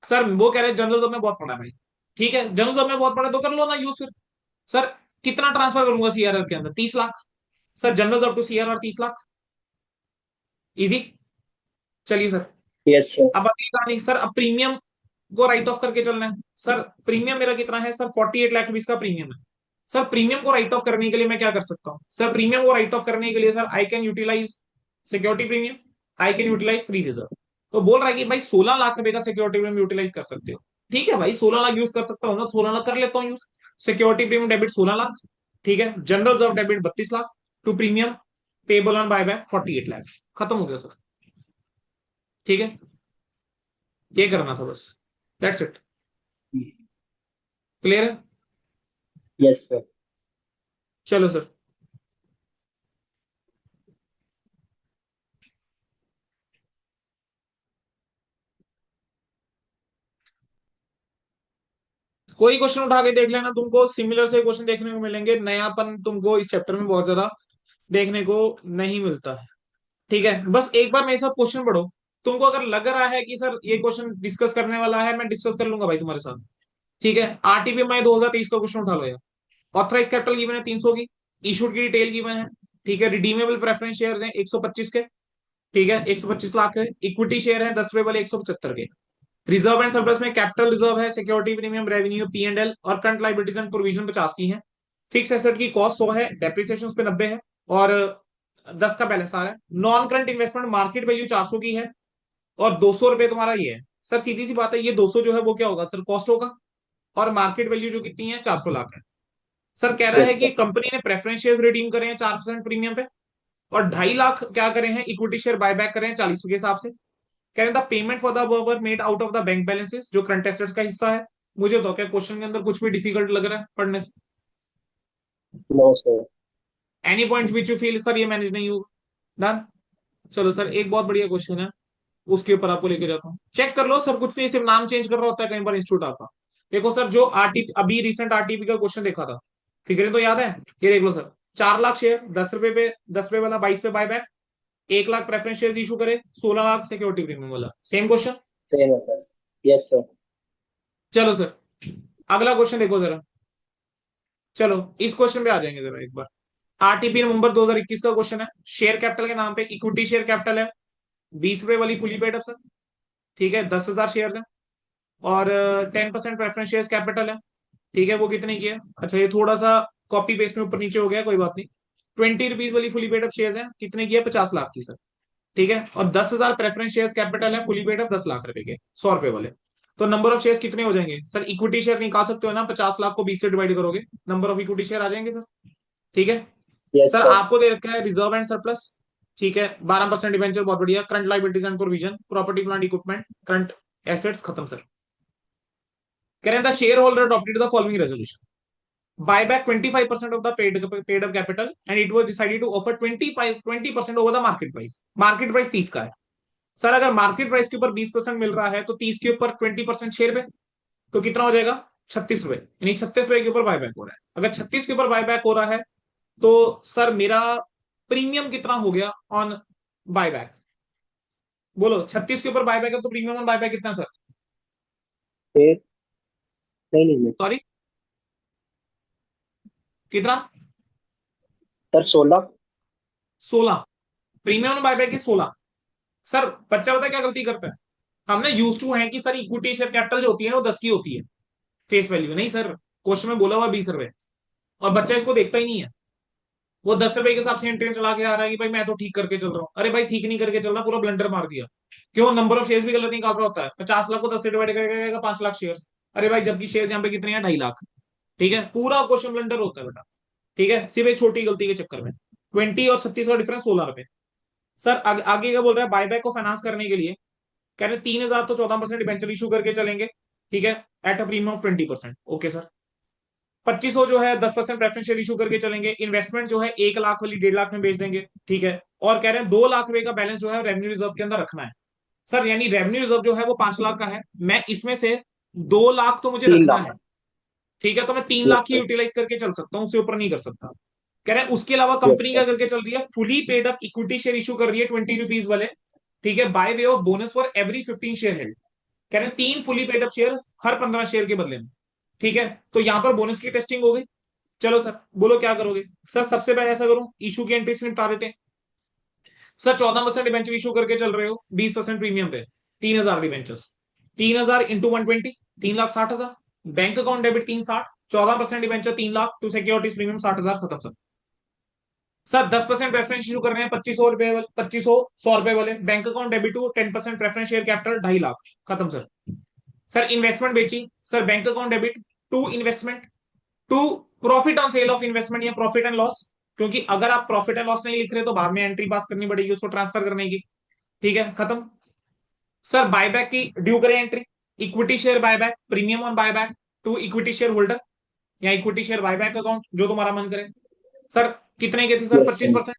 सर वो कह रहे हैं जनरल रिजर्व में बहुत पड़ा है भाई। ठीक है, जनरल रिजर्व में बहुत पड़ा है तो कर लो ना यूज फिर। सर कितना ट्रांसफर करूंगा सीआरआर के अंदर? 30 lakh. Sir general reserve to CRR 30 lakh. Easy. चलिए सर। Yes sir. अब अगली कहानी सर, अब प्रीमियम को राइट ऑफ करके चलना है। सर प्रीमियम मेरा कितना है सर? 48 लाख रुपीज का प्रीमियम है। सर प्रीमियम को राइट ऑफ करने के लिए मैं क्या कर सकता हूँ? सर प्रीमियम को राइट ऑफ करने के लिए sir I can utilize security premium, I can utilize free reserve. तो बोल रहा है कि भाई 16 लाख रुपए का सिक्योरिटी प्रीमियम यूटिलाइज कर सकते हो। ठीक है भाई, 16 लाख यूज कर सकता हूँ ना, 16 लाख कर लेता हूँ use. Security premium debit 16 lakh. ठीक है, general reserve debit 32 lakh. To premium payable on buy back 48 lakh. खत्म हो गया सर। ठीक है, ये करना था बस। That's it. क्लियर है? Yes sir. चलो सर। कोई क्वेश्चन उठा के देख लेना, तुमको सिमिलर से क्वेश्चन देखने को मिलेंगे। नयापन तुमको इस चैप्टर में बहुत ज्यादा देखने को नहीं मिलता है। ठीक है, बस एक बार मेरे साथ क्वेश्चन पढ़ो। तुमको अगर लग रहा है कि सर ये क्वेश्चन डिस्कस करने वाला है, मैं डिस्कस कर लूंगा भाई तुम्हारे साथ। ठीक है, आरटीपी में 2023 का क्वेश्चन उठा लो यार। ऑथराइज कैपिटल गिवन है 300 की। इशूड की डिटेल गिवन है। ठीक है, रिडीमेबल प्रेफरेंस शेयर है 125 के। ठीक है, 125 लाख है। इक्विटी शेयर है 10 रुपए वाले 175 के। रिजर्व एंड सरप्लस में कैपिटल रिजर्व है, security premium, revenue, P and L और करंट लाइबिलिटीज एंड प्रोविजन 50 की है। फिक्स एसेट की कॉस्ट 100 है, डेप्रिसिएशन पे 90 है और 10 का बैलेंस आ रहा है। Non current investment market value 400 की है और 200 रुपए तुम्हारा ये है। सर सीधी सी बात है, ये 200 जो है वो क्या होगा सर? कॉस्ट होगा। और मार्केट वैल्यू जो कितनी है? 400 लाख है। सर कह रहा है यस कि सर। कंपनी ने प्रेफरेंस शेयर रिडीम करे हैं 4% प्रीमियम पे, और 2.5 लाख क्या करे हैं? इक्विटी शेयर बायबैक करे हैं 40 के हिसाब से। कह रहे the payment for the above made out of the bank balances, जो करंट एसेट्स का हिस्सा है। मुझे तो क्या क्वेश्चन के अंदर कुछ भी डिफिकल्ट लग रहा है पढ़ने से? No sir. Any point which you feel sir ये मैनेज नहीं होगा? डन। चलो सर, एक बहुत बढ़िया क्वेश्चन है, उसके ऊपर आपको लेके जाता हूँ। चेक कर लो सर, कुछ नहीं, सिर्फ नाम चेंज कर रहा होता है कई बार इंस्टीट्यूट आपका। देखो सर, जो आरटीपी अभी रिसेंट आरटीपी का क्वेश्चन देखा था, फिगर तो याद है? ये देख लो सर, 4 लाख शेयर 10 रुपए पे, 10 रुपए वाला 22 पे buy back. 1 lakh preference share issue करे, 16 लाख सिक्योरिटी प्रीमियम वाला। Same question. सेम होता है सर। Yes sir. चलो सर, अगला क्वेश्चन देखो जरा। चलो इस क्वेश्चन पे आ जाएंगे जरा एक बार। आरटीपी नवंबर 2021 का क्वेश्चन है। शेयर कैपिटल के नाम पे इक्विटी शेयर कैपिटल है 20 रुपए वाली फुली पेड अप सर। ठीक है, 10,000 शेयर है। और 10% प्रेफरेंस शेयर कैपिटल है। ठीक है, वो कितने की है? अच्छा, ये थोड़ा सा कॉपी पेस्ट में ऊपर नीचे हो गया, कोई बात नहीं। 20 रुपीज वाली फुली पेड अप शेयर है, कितने की है? 50 लाख की सर। ठीक है, और 10,000 प्रेफरेंस शेयर कैपिटल है फुली पेड अप 10 लाख रुपए के, 100 रुपए वाले। तो नंबर ऑफ शेयर्स कितने हो जाएंगे सर? इक्विटी शेयर निकाल सकते हो ना, 50 लाख को 20 से डिवाइड करोगे, नंबर ऑफ इक्विटी शेयर आ जाएंगे सर। ठीक है यस सर, सर। आपको दे रखा है रिजर्व एंड सरप्लस। ठीक है, 12% डिवेंचर, बहुत बढ़िया। Current liabilities and provision, property plant equipment, current assets, खत्म सर। कह रहे हैं the share holder adopted the following resolution: buy back 25% of the paid up capital and it was decided to offer 20% over the market price। Market price 30 का है। Sir अगर market price के ऊपर 20% मिल रहा है तो 30 के ऊपर 20% शेयर पे, तो कितना हो जाएगा? 36 रुपए। यानी 36 रुपए के ऊपर बायबैक हो रहा है। अगर 36 के ऊपर बायबैक हो रहा है तो सर मेरा प्रीमियम कितना हो गया ऑन बायबैक? बोलो, 36 के ऊपर बायबैक है तो प्रीमियम ऑन बायबैक कितना सर? फिर नहीं नहीं नहीं। सॉरी, कितना? सर 16। 16। प्रीमियम ऑन बायबैक है 16। सर बच्चा पता है क्या गलती करता है? हम ना यूज टू है कि सर इक्विटी शेयर कैपिटल जो होती है ना वो 10 की होती है फेस वैल्यू। नहीं सर, क्वेश्चन में बोला हुआ 20 रुपए, और बच्चा इसको देखता ही नहीं है। वो 10 रुपए के हिसाब से एंट्री चला के आ रहा है कि भाई मैं तो ठीक करके चल रहा हूँ। अरे भाई ठीक नहीं करके चल रहा, पूरा ब्लंडर मार दिया। क्यों? नंबर ऑफ शेयर भी गलत निकाल रहा होता है। 50 लाख को 10 से डिवाइड करेगा 5 लाख शेयर। अरे भाई जबकि शेयर यहाँ पे कितने हैं? 2.5 लाख। ठीक है, पूरा क्वेश्चन ब्लंडर होता है बेटा। ठीक है, सिर्फ एक छोटी गलती के चक्कर में। 20 और 36 का डिफरेंस 16 रुपए। सर आगे क्या बोल रहा है? बायबैक को फाइनेंस करने के लिए कह रहे 3,000 तो 14% डिबेंचर इशू करके चलेंगे। ठीक है, at a premium of 20%। Okay sir. 2500 जो है 10% प्रेफरेंस शेयर इशू करके चलेंगे। इन्वेस्टमेंट जो है 1 लाख वाली 1.5 लाख में बेच देंगे। ठीक है, और कह रहे हैं 2 लाख रुपए का बैलेंस जो है रेवेन्यू रिजर्व के अंदर रखना है। सर यानी रेवेन्यू रिजर्व जो है वो 5 लाख का है, मैं इसमें से 2 लाख तो मुझे तीन रखना लाख है। ठीक है, तो मैं तीन यस लाख ही सर। यूटिलाइज करके चल सकता हूँ, उससे ऊपर नहीं कर सकता। कह रहे हैं उसके अलावा यस कंपनी क्या सर। करके चल रही है? Fully paid up equity share issue कर रही है 20 रुपीज वाले। ठीक है, bye way of bonus for every 15 share held. कह रहे हैं 3 फुली पेड अप शेयर हर 15 शेयर के बदले में। ठीक है, तो यहां पर बोनस की टेस्टिंग हो गई। चलो सर बोलो क्या करोगे। सर सबसे पहले ऐसा करूं, इशू की एंट्री से निपटा देते हैं। सर 14% डिवेंचर इशू करके चल रहे हो 20% प्रीमियम पे, 3,000 debentures, 3,000 into 120, 3,60,000। Bank account debit 360, 14% debenture 3 lakh, to securities premium 60,000, खत्म सर। सर 10% प्रेफरेंस इशू कर रहे हैं 2500 रुपए, 2500 100 रुपए वाले, bank account debit to 10% preference share capital 2.5 lakh, खत्म सर। सर इन्वेस्टमेंट बेची, sir bank account debit to investment, to profit on sale of investment या प्रॉफिट एंड लॉस, क्योंकि अगर आप प्रॉफिट एंड लॉस नहीं लिख रहे तो बाद में एंट्री पास करनी पड़ेगी उसको ट्रांसफर करने की। ठीक है, खत्म। सर बायबैक की ड्यू करें entry, equity share buyback, premium on buyback to equity shareholder या इक्विटी शेयर बायबैक अकाउंट, जो तुम्हारा मन करे। सर कितने के थे sir, yes sir. 25%।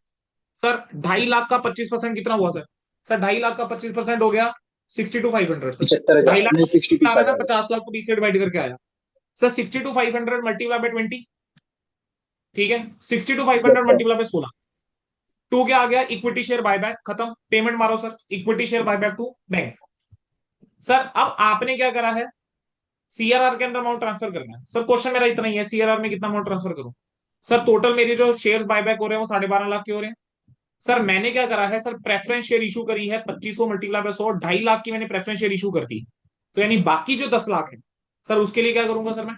Sir 2.5 lakh का 25% कितना हुआ सर। सर 2.5 लाख का 25% हो गया 62,500 सर। 75,000 2.5 लाख नहीं, 62 आ रहा है ना, 500। 50 लाख को 20 से डिवाइड करके आया। Sir 62,500 multiply by 20। ठीक है, 62,500 yes sir. Multiply by 16। To क्या आ गया, इक्विटी शेयर बायबैक, खत्म। पेमेंट मारो sir, equity share buyback to bank. Sir अब आपने क्या करा है, सीआरआर के अंदर अमाउंट ट्रांसफर करना है। सर क्वेश्चन मेरा इतना ही है, सीआरआर में कितना अमाउंट ट्रांसफर करूं। सर टोटल मेरे जो शेयर्स बायबैक हो रहे हैं वो 12.5 लाख के हो रहे हैं। सर मैंने क्या करा है, सर प्रेफरेंस शेयर इशू करी है 2500 मल्टीप्लाई बाय 100, 2.5 लाख की मैंने प्रेफरेंस शेयर इशू कर दी। तो यानी बाकी जो 10 लाख है, सर उसके लिए क्या करूंगा सर मैं।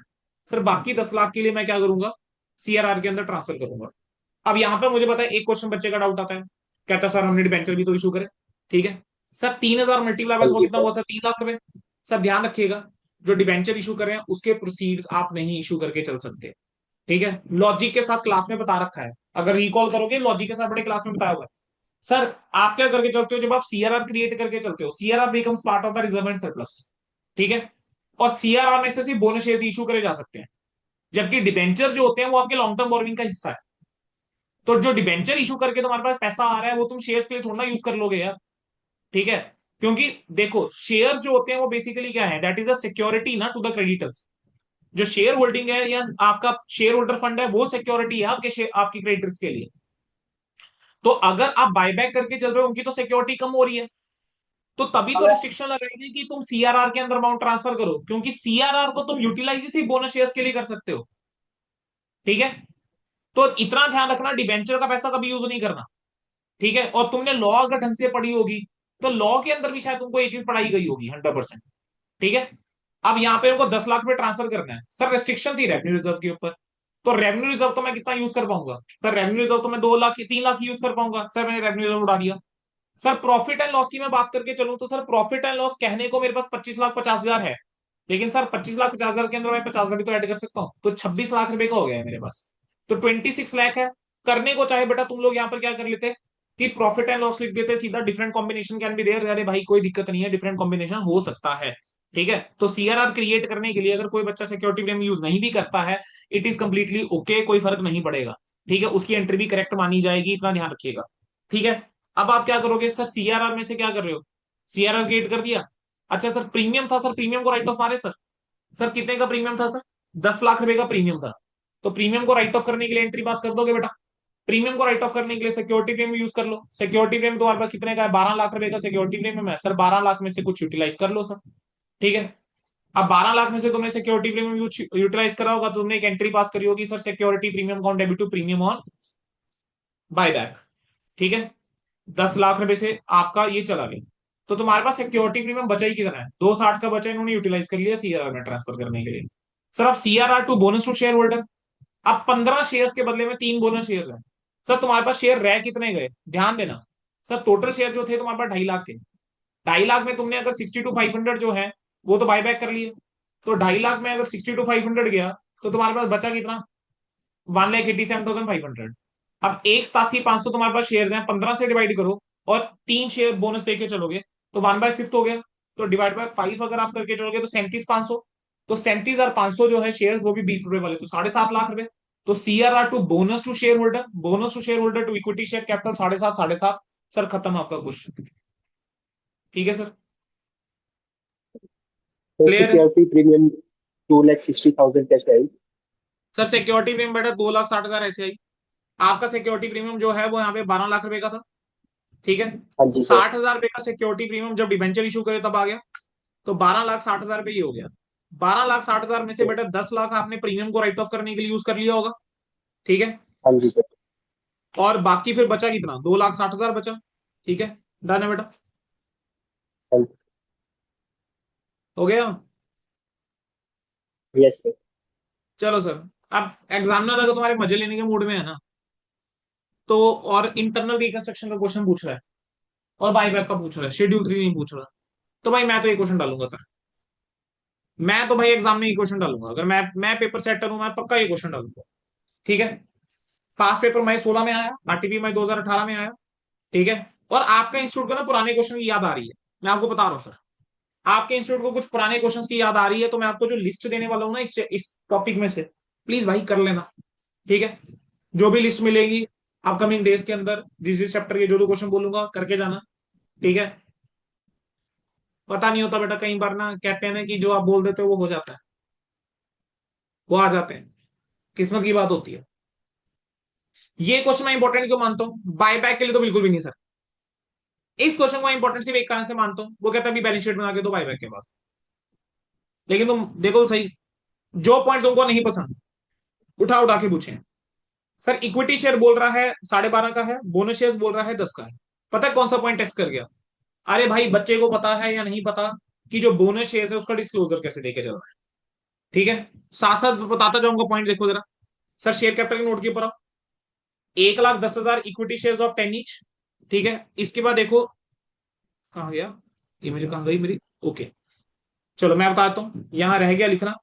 सर बाकी 10 लाख के लिए मैं क्या करूंगा, सीआरआर के अंदर ट्रांसफर करूंगा। अब यहां पर मुझे पता है एक क्वेश्चन बच्चे का डाउट आता है, कहता है सर हमने डिबेंचर भी तो इशू करे। ठीक है सर, 3,000 मल्टीप्लाई बाय हाँ 100 जी कितना सर। हुआ सर, 3 लाख रुपए। सर ध्यान रखिएगा, जो डिबेंचर इशू कर रहे हैं उसके प्रोसीड्स आप नहीं इशू करके चल सकते। ठीक है, लॉजिक के साथ क्लास में बता रखा है, अगर रिकॉल करोगे लॉजिक के साथ बड़े क्लास में बताया हुआ है। सर आप क्या करके चलते हो, जब आप सीआरआर क्रिएट करके चलते हो, CRR becomes part of the reserve and surplus. ठीक है, और सीआरआर में से सिर्फ बोनस शेयर इशू करे जा सकते हैं, जबकि डिबेंचर जो होते हैं वो आपके लॉन्ग टर्म बोरोइंग का हिस्सा है। तो जो डिबेंचर इशू करके तुम्हारे पास पैसा आ रहा है वो तुम शेयर्स के लिए थोड़ा ना यूज कर लोगे यार। ठीक है, क्योंकि देखो शेयर्स जो होते हैं वो बेसिकली क्या है, दैट इज अ सिक्योरिटी ना टू द क्रेडिटर्स। जो शेयर होल्डिंग है या आपका शेयर होल्डर फंड है वो सिक्योरिटी है आपकी क्रेडिटर्स के लिए। तो अगर आप बायबैक करके चल रहे हो, उनकी तो सिक्योरिटी कम हो रही है, तो तभी तो रिस्ट्रिक्शन लगाएंगे कि तुम सीआरआर के अंदर अमाउंट ट्रांसफर करो, क्योंकि सीआरआर को तुम यूटिलाइज सिर्फ बोनस शेयर्स के लिए कर सकते हो। ठीक है, तो इतना ध्यान रखना डिबेंचर का पैसा कभी यूज नहीं करना। ठीक है, और तुमने लॉ अगर ढंग से पढ़ी होगी तो लॉ के अंदर भी शायद तुमको ये चीज पढ़ाई गई होगी 100%। ठीक है, अब यहाँ पे उनको 10 लाख रुपए ट्रांसफर करना है, सर रेस्ट्रिक्शन थी रेवेन्यू रिजर्व के ऊपर। तो रेवेन्यू रिजर्व तो मैं कितना यूज कर पाऊंगा, सर रेवेन्यू रिजर्व तो मैं 2 लाख 3 लाख यूज कर पाऊंगा, सर मैंने रेवेन्यू रिजर्व उड़ा दिया। सर प्रॉफिट एंड लॉस की मैं बात करके चलूं तो सर प्रॉफिट एंड लॉस कहने को मेरे पास 25,50,000 है, लेकिन सर 25,50,000 के अंदर मैं 50,000 भी तो ऐड कर सकता हूँ, तो 26 लाख रुपए का हो गया है मेरे पास। तो 26 लाख है। करने को चाहे बेटा तुम लोग यहाँ पर क्या कर लेते कि प्रॉफिट एंड लॉस लिख देते सीधा, different combination can be there, अरे भाई कोई दिक्कत नहीं है, डिफरेंट कॉम्बिनेशन हो सकता है। ठीक है, तो सीआरआर क्रिएट करने के लिए अगर कोई बच्चा सिक्योरिटी फ्रेम यूज नहीं भी करता है, इट इज कंप्लीटली ओके, कोई फर्क नहीं पड़ेगा। ठीक है, उसकी एंट्री भी करेक्ट मानी जाएगी, इतना ध्यान रखिएगा। ठीक है, अब आप क्या करोगे सर, सीआरआर में से क्या कर रहे हो, सीआरआर क्रिएट कर दिया। अच्छा सर प्रीमियम था, सर प्रीमियम को राइट ऑफ मारे सर। सर कितने का प्रीमियम था सर, 10 लाख रुपए का प्रीमियम था। तो प्रीमियम को राइट ऑफ करने के लिए एंट्री पास कर दोगे बेटा। प्रीमियम को राइट ऑफ करने के लिए सिक्योरिटी प्रीमियम यूज कर लो। सिक्योरिटी प्रीमियम तुम्हारे पास कितने का है, 12 लाख रुपए का सिक्योरिटी प्रीमियम है सर, 12 लाख में से कुछ यूटिलाइज कर लो सर। ठीक है, अब 12 लाख में से तुमने सिक्योरिटी प्रीमियम यूटिलाइज करा होगा तो तुमने एक एंट्री पास करी होगी, सर सिक्योरिटी प्रीमियम कॉन debit to premium on buyback. ठीक है, 10 लाख रुपए से आपका ये चला गया, तो तुम्हारे पास सिक्योरिटी प्रीमियम बचा ही कितना है, 260 का बचा, इन्होंने यूटिलाइज कर लिया सीआरआर में ट्रांसफर करने के लिए। सर अब CRR to bonus to share holder, अब 15 शेयर्स के बदले में 3 बोनस शेयर्स हैं। सर तुम्हारे पास शेयर रह कितने गए, ध्यान देना। सर टोटल शेयर जो थे तुम्हारे पास 2.5 लाख थे, 2.5 लाख में तुमने अगर 62,500 जो है वो तो बायबैक कर लिए, तो 2.5 लाख में अगर 62,500 गया तो तुम्हारे पास बचा कितना, 1,87,500। अब 1,87,500 तुम्हारे पास शेयर हैं, 15 से डिवाइड करो और 3 शेयर बोनस देके चलोगे तो 1/5 हो गया। तो डिवाइड बाय 5 अगर आप करके चलोगे तो 37,500। तो 37,500 जो है शेयर वो भी 20 रुपए वाले, तो 7.5 लाख रुपए। तो CRR to bonus to share holder, bonus to share holder to equity share capital 7.5 7.5। Sir खत्म आपका क्वेश्चन। ठीक है सर, तो क्लियर है। सिक्योरिटी प्रीमियम 2,60,000 कैसे आई? सर सिक्योरिटी प्रीमियम बेटा 2,60,000 ऐसे आई। आपका सिक्योरिटी प्रीमियम जो है वो यहाँ पे 12 लाख रुपए का था। ठीक है, हाँ जी सर। 60,000 रुपए का सिक्योरिटी प्रीमियम जब डिबेंचर इशू करे तब आ गया। तो 12,60,000 रुपये ये हो गया। 12,60,000 में से बेटा 10 लाख आपने प्रीमियम को राइट ऑफ करने के लिए यूज कर लिया होगा। ठीक है। हाँ जी सर। और बाकी फिर बचा कितना, 2,60,000 बचा। ठीक है, डन है बेटा। हाँ जी। हो गया। Yes sir. चलो सर, अब एग्जामिनर अगर तुम्हारे मजे लेने के मूड में है ना, तो और इंटरनल रिकंस्ट्रक्शन का क्वेश्चन पूछ रहा है और बाईबैक का पूछ रहा है, शेड्यूल 3 नहीं पूछ रहा, तो भाई मैं तो ये क्वेश्चन डालूंगा सर। मैं तो भाई एग्जाम में ये क्वेश्चन डालूंगा, अगर मैं पेपर सेटर हूं, मैं पक्का ये क्वेश्चन डालूंगा। ठीक है। पास पेपर मई 16 में आया, आरटीपी मई 2018 में आया। ठीक है। और आपका इंस्टीट्यूट को ना पुराने क्वेश्चन की याद आ रही है, मैं आपको बता रहा हूँ सर। आपके इंस्टीट्यूट को कुछ पुराने क्वेश्चन की याद आ रही है, तो मैं आपको जो लिस्ट देने वाला हूँ ना इस टॉपिक में से, प्लीज भाई कर लेना। ठीक है। जो भी लिस्ट मिलेगी अपकमिंग डेज के अंदर, जिस जिस चैप्टर के जो जो क्वेश्चन बोलूंगा करके जाना। ठीक है। पता नहीं होता बेटा, कई बार ना कहते हैं ना कि जो आप बोल देते हो वो हो जाता है, वो आ जाते हैं, किस्मत की बात होती है। ये क्वेश्चन मैं इंपॉर्टेंट क्यों मानता हूँ, बाय बैक के लिए तो बिल्कुल भी नहीं सर। इस क्वेश्चन को इंपॉर्टेंट सिर्फ एक कारण से मानता हूँ, वो कहता है बैलेंस शीट बना के दो बाय बैक के बाद। लेकिन तुम देखो तो सही, जो पॉइंट तुमको नहीं पसंद उठा उठा के पूछे। सर इक्विटी शेयर बोल रहा है 12.5 का है, बोनस शेयर बोल रहा है 10 का है। पता है कौन सा पॉइंट टेस्ट कर गया? अरे भाई बच्चे को पता है या नहीं पता कि जो बोनस शेयर है उसका डिस्क्लोजर कैसे देके चल रहा है। ठीक है। साथ साथ बताता जाऊंगा पॉइंट, देखो जरा। सर शेयर कैपिटल की नोट के ऊपर 1,10,000 इक्विटी शेयर ऑफ 10 ईच। ठीक है। इसके बाद देखो कहा गया, ये मुझे कहां गई मेरी। ओके, चलो मैं बताता हूं, यहां रह गया लिखना।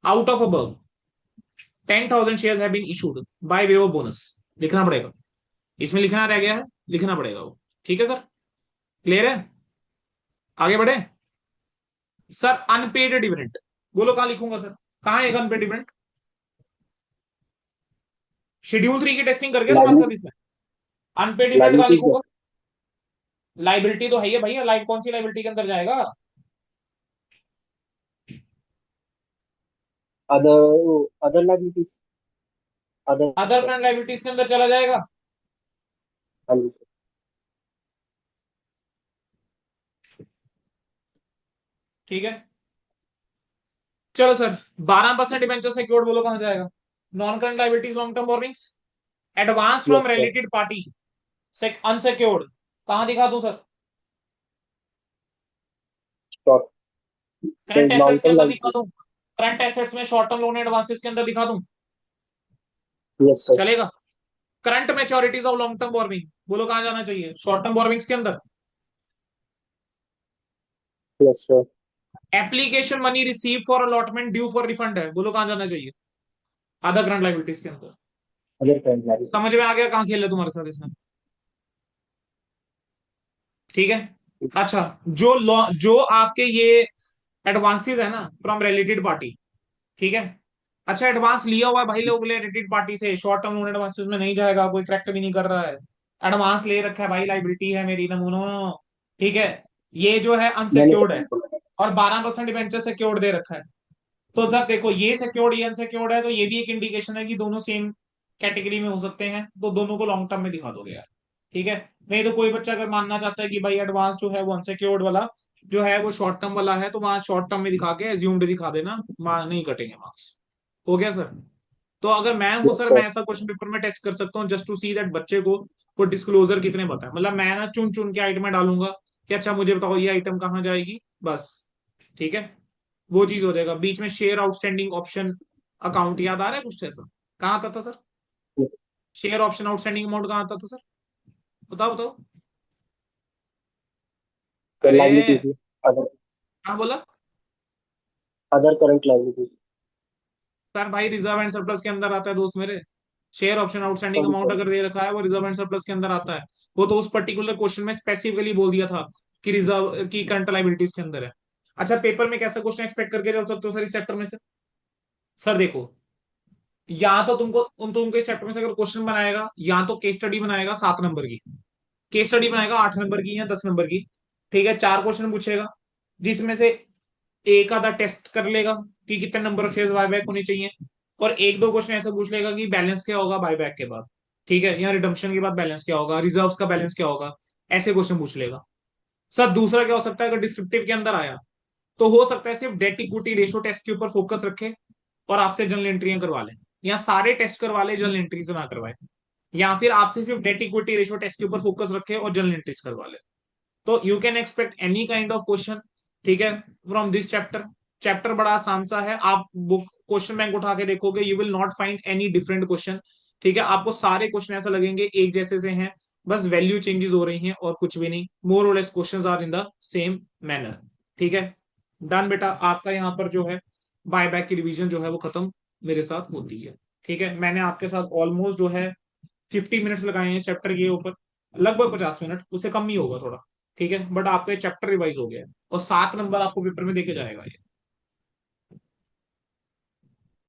Out of above 10,000 share have been issued by way of bonus, लिखना पड़ेगा। इसमें लिखना रह गया है, लिखना पड़ेगा वो। ठीक है सर, क्लियर है? आगे बढ़े। सर अनपेड डिविडेंड, बोलो कहां लिखूंगा सर, कहां है अनपेड डिविडेंड? शेड्यूल 3 की टेस्टिंग कर गया तुम्हारे साथ लाइबिलिटी। इसमें। अनपेड डिविडेंड कहां लाइबिलिटीज। लिखूंगा? लाइबिलिटी तो है ही भैया, लाइट कौन सी लाइबिलिटी के अंदर जाएगा? Other other liabilities. Other. Other current liabilities के अंदर चला जाएगा। हाँ जी सर। ठीक है। चलो सर, 12% डिबेंचर सिक्योर्ड, बोलो कहां जाएगा? Non current liabilities, long term borrowings, advance from yes sir. Related party, unsecured, कहां दिखा दूं sir? Short. Current long assets के टर्म अंदर दिखा लाइबिलिटीज। दूं? करंट एसेट्स में शॉर्ट टर्म लोन एडवांसेस के अंदर दिखा दूं? Yes sir. चलेगा। Current maturities of long term borrowing, बोलो कहां जाना चाहिए? शॉर्ट टर्म बोर्विंग्स के अंदर। Yes sir. Application money receive for allotment due for refund है, बोलो कहां जाना चाहिए? अदर करंट लाइबिलिटीज के अंदर। Other current liabilities. समझ में आ गया कहां खेल है तुम्हारे साथ इसमें? ठीक है। अच्छा, जो आपके ये एडवांसेस है ना फ्रॉम रिलेटेड पार्टी, ठीक है। अच्छा, एडवांस लिया हुआ है भाई लोग ले रिलेटेड पार्टी से, शॉर्ट टर्म लोन एडवांसेस में नहीं जाएगा, कोई करेक्ट भी नहीं कर रहा है। एडवांस ले रखा है भाई, लाइबिलिटी है मेरी नमूनो। ठीक है। ये जो है मैंने अनसिक्योर्ड सर है, बिल्कुल। और 12% डिवेंचर सिक्योर्ड दे रखा है। तो जब देखो ये सिक्योर्ड ये अनसिक्योर्ड है, तो ये भी एक इंडिकेशन है कि दोनों सेम कैटेगरी में हो सकते हैं, तो दोनों को लॉन्ग टर्म में दिखा दोगे यार। ठीक है। नहीं तो कोई बच्चा अगर मानना चाहता है कि भाई एडवांस जो है वो अनसिक्योर्ड वाला जो है वो शॉर्ट टर्म वाला है, तो वहां शॉर्ट टर्म में दिखा के एज्यूम्ड दिखा देना, नहीं कटेंगे मार्क्स। हो गया सर। तो अगर मैं हूं यस सर, मैं सर। ऐसा क्वेश्चन पेपर में टेस्ट कर सकता हूँ जस्ट टू सी दैट बच्चे को डिस्क्लोजर कितने पता है। मतलब मैं ना चुन चुन के आइटम डालूंगा कि अच्छा मुझे बताओ ये आइटम कहाँ जाएगी, बस। ठीक है। वो चीज हो जाएगा। बीच में शेयर आउटस्टैंडिंग ऑप्शन अकाउंट याद आ रहा है कुछ ऐसा? कहाँ आता था sir? Share option outstanding amount कहाँ आता था सर? बताओ बताओ। सर अरे लाइबिलिटीज में। अदर। कहाँ बोला? Other current liabilities. सर भाई रिजर्व एंड सरप्लस के अंदर आता है दोस्त मेरे। Share option outstanding sorry amount sir. अगर दे रखा है वो रिजर्व एंड सरप्लस के अंदर आता है। वो तो उस पर्टिकुलर क्वेश्चन में स्पेसिफिकली बोल दिया था कि रिजर्व की करंट लाइबिलिटीज के अंदर है। अच्छा, पेपर में कैसा क्वेश्चन एक्सपेक्ट करके चल सकते हो सर इस चैप्टर में से? सर देखो, या तो तुमको इस चैप्टर में से अगर क्वेश्चन बनाएगा, या तो केस स्टडी बनाएगा 7 नंबर की, केस स्टडी बनाएगा 8 नंबर की या 10 नंबर की। ठीक है, 4 क्वेश्चन पूछेगा, जिसमें से एक आधा टेस्ट कर लेगा कि कितने नंबर ऑफ शेयर्स बायबैक होने चाहिए, और एक दो क्वेश्चन ऐसे पूछ लेगा कि बैलेंस क्या होगा बायबैक के बाद। ठीक है, या रिडम्पशन के बाद बैलेंस क्या होगा, रिजर्व्स का बैलेंस क्या होगा, ऐसे क्वेश्चन पूछ लेगा। सर दूसरा क्या हो सकता है अगर डिस्क्रिप्टिव के अंदर आया, तो हो सकता है सिर्फ डेट इक्विटी रेशो टेस्ट के ऊपर फोकस रखे और आपसे जर्नल एंट्रियां करवा लें, या सारे टेस्ट करवा ले जर्नल एंट्रीज ना करवाए, या फिर आपसे सिर्फ डेट इक्विटी रेशो टेस्ट के ऊपर फोकस रखे और जर्नल एंट्रीज करवा ले। तो you can expect any kind of question, ठीक है, फ्रॉम दिस चैप्टर। चैप्टर बड़ा आसान सा है, आप बुक क्वेश्चन बैंक उठा के देखोगे, you will not find any different question, ठीक है। आपको सारे क्वेश्चन ऐसा लगेंगे एक जैसे से हैं, बस वैल्यू चेंजेस हो रही हैं और कुछ भी नहीं, मोर और less questions are in the same manner, ठीक है। डन बेटा, आपका यहाँ पर जो है बाय बैक की रिवीजन जो है वो खत्म मेरे साथ होती है, ठीक है। मैंने आपके साथ ऑलमोस्ट जो है 50 मिनट्स लगाए हैं चैप्टर के ऊपर, लगभग 50 मिनट, उससे कम ही होगा थोड़ा, ठीक है। बट आपका ये चैप्टर रिवाइज हो गया है और 7 नंबर आपको पेपर में देके जाएगा ये।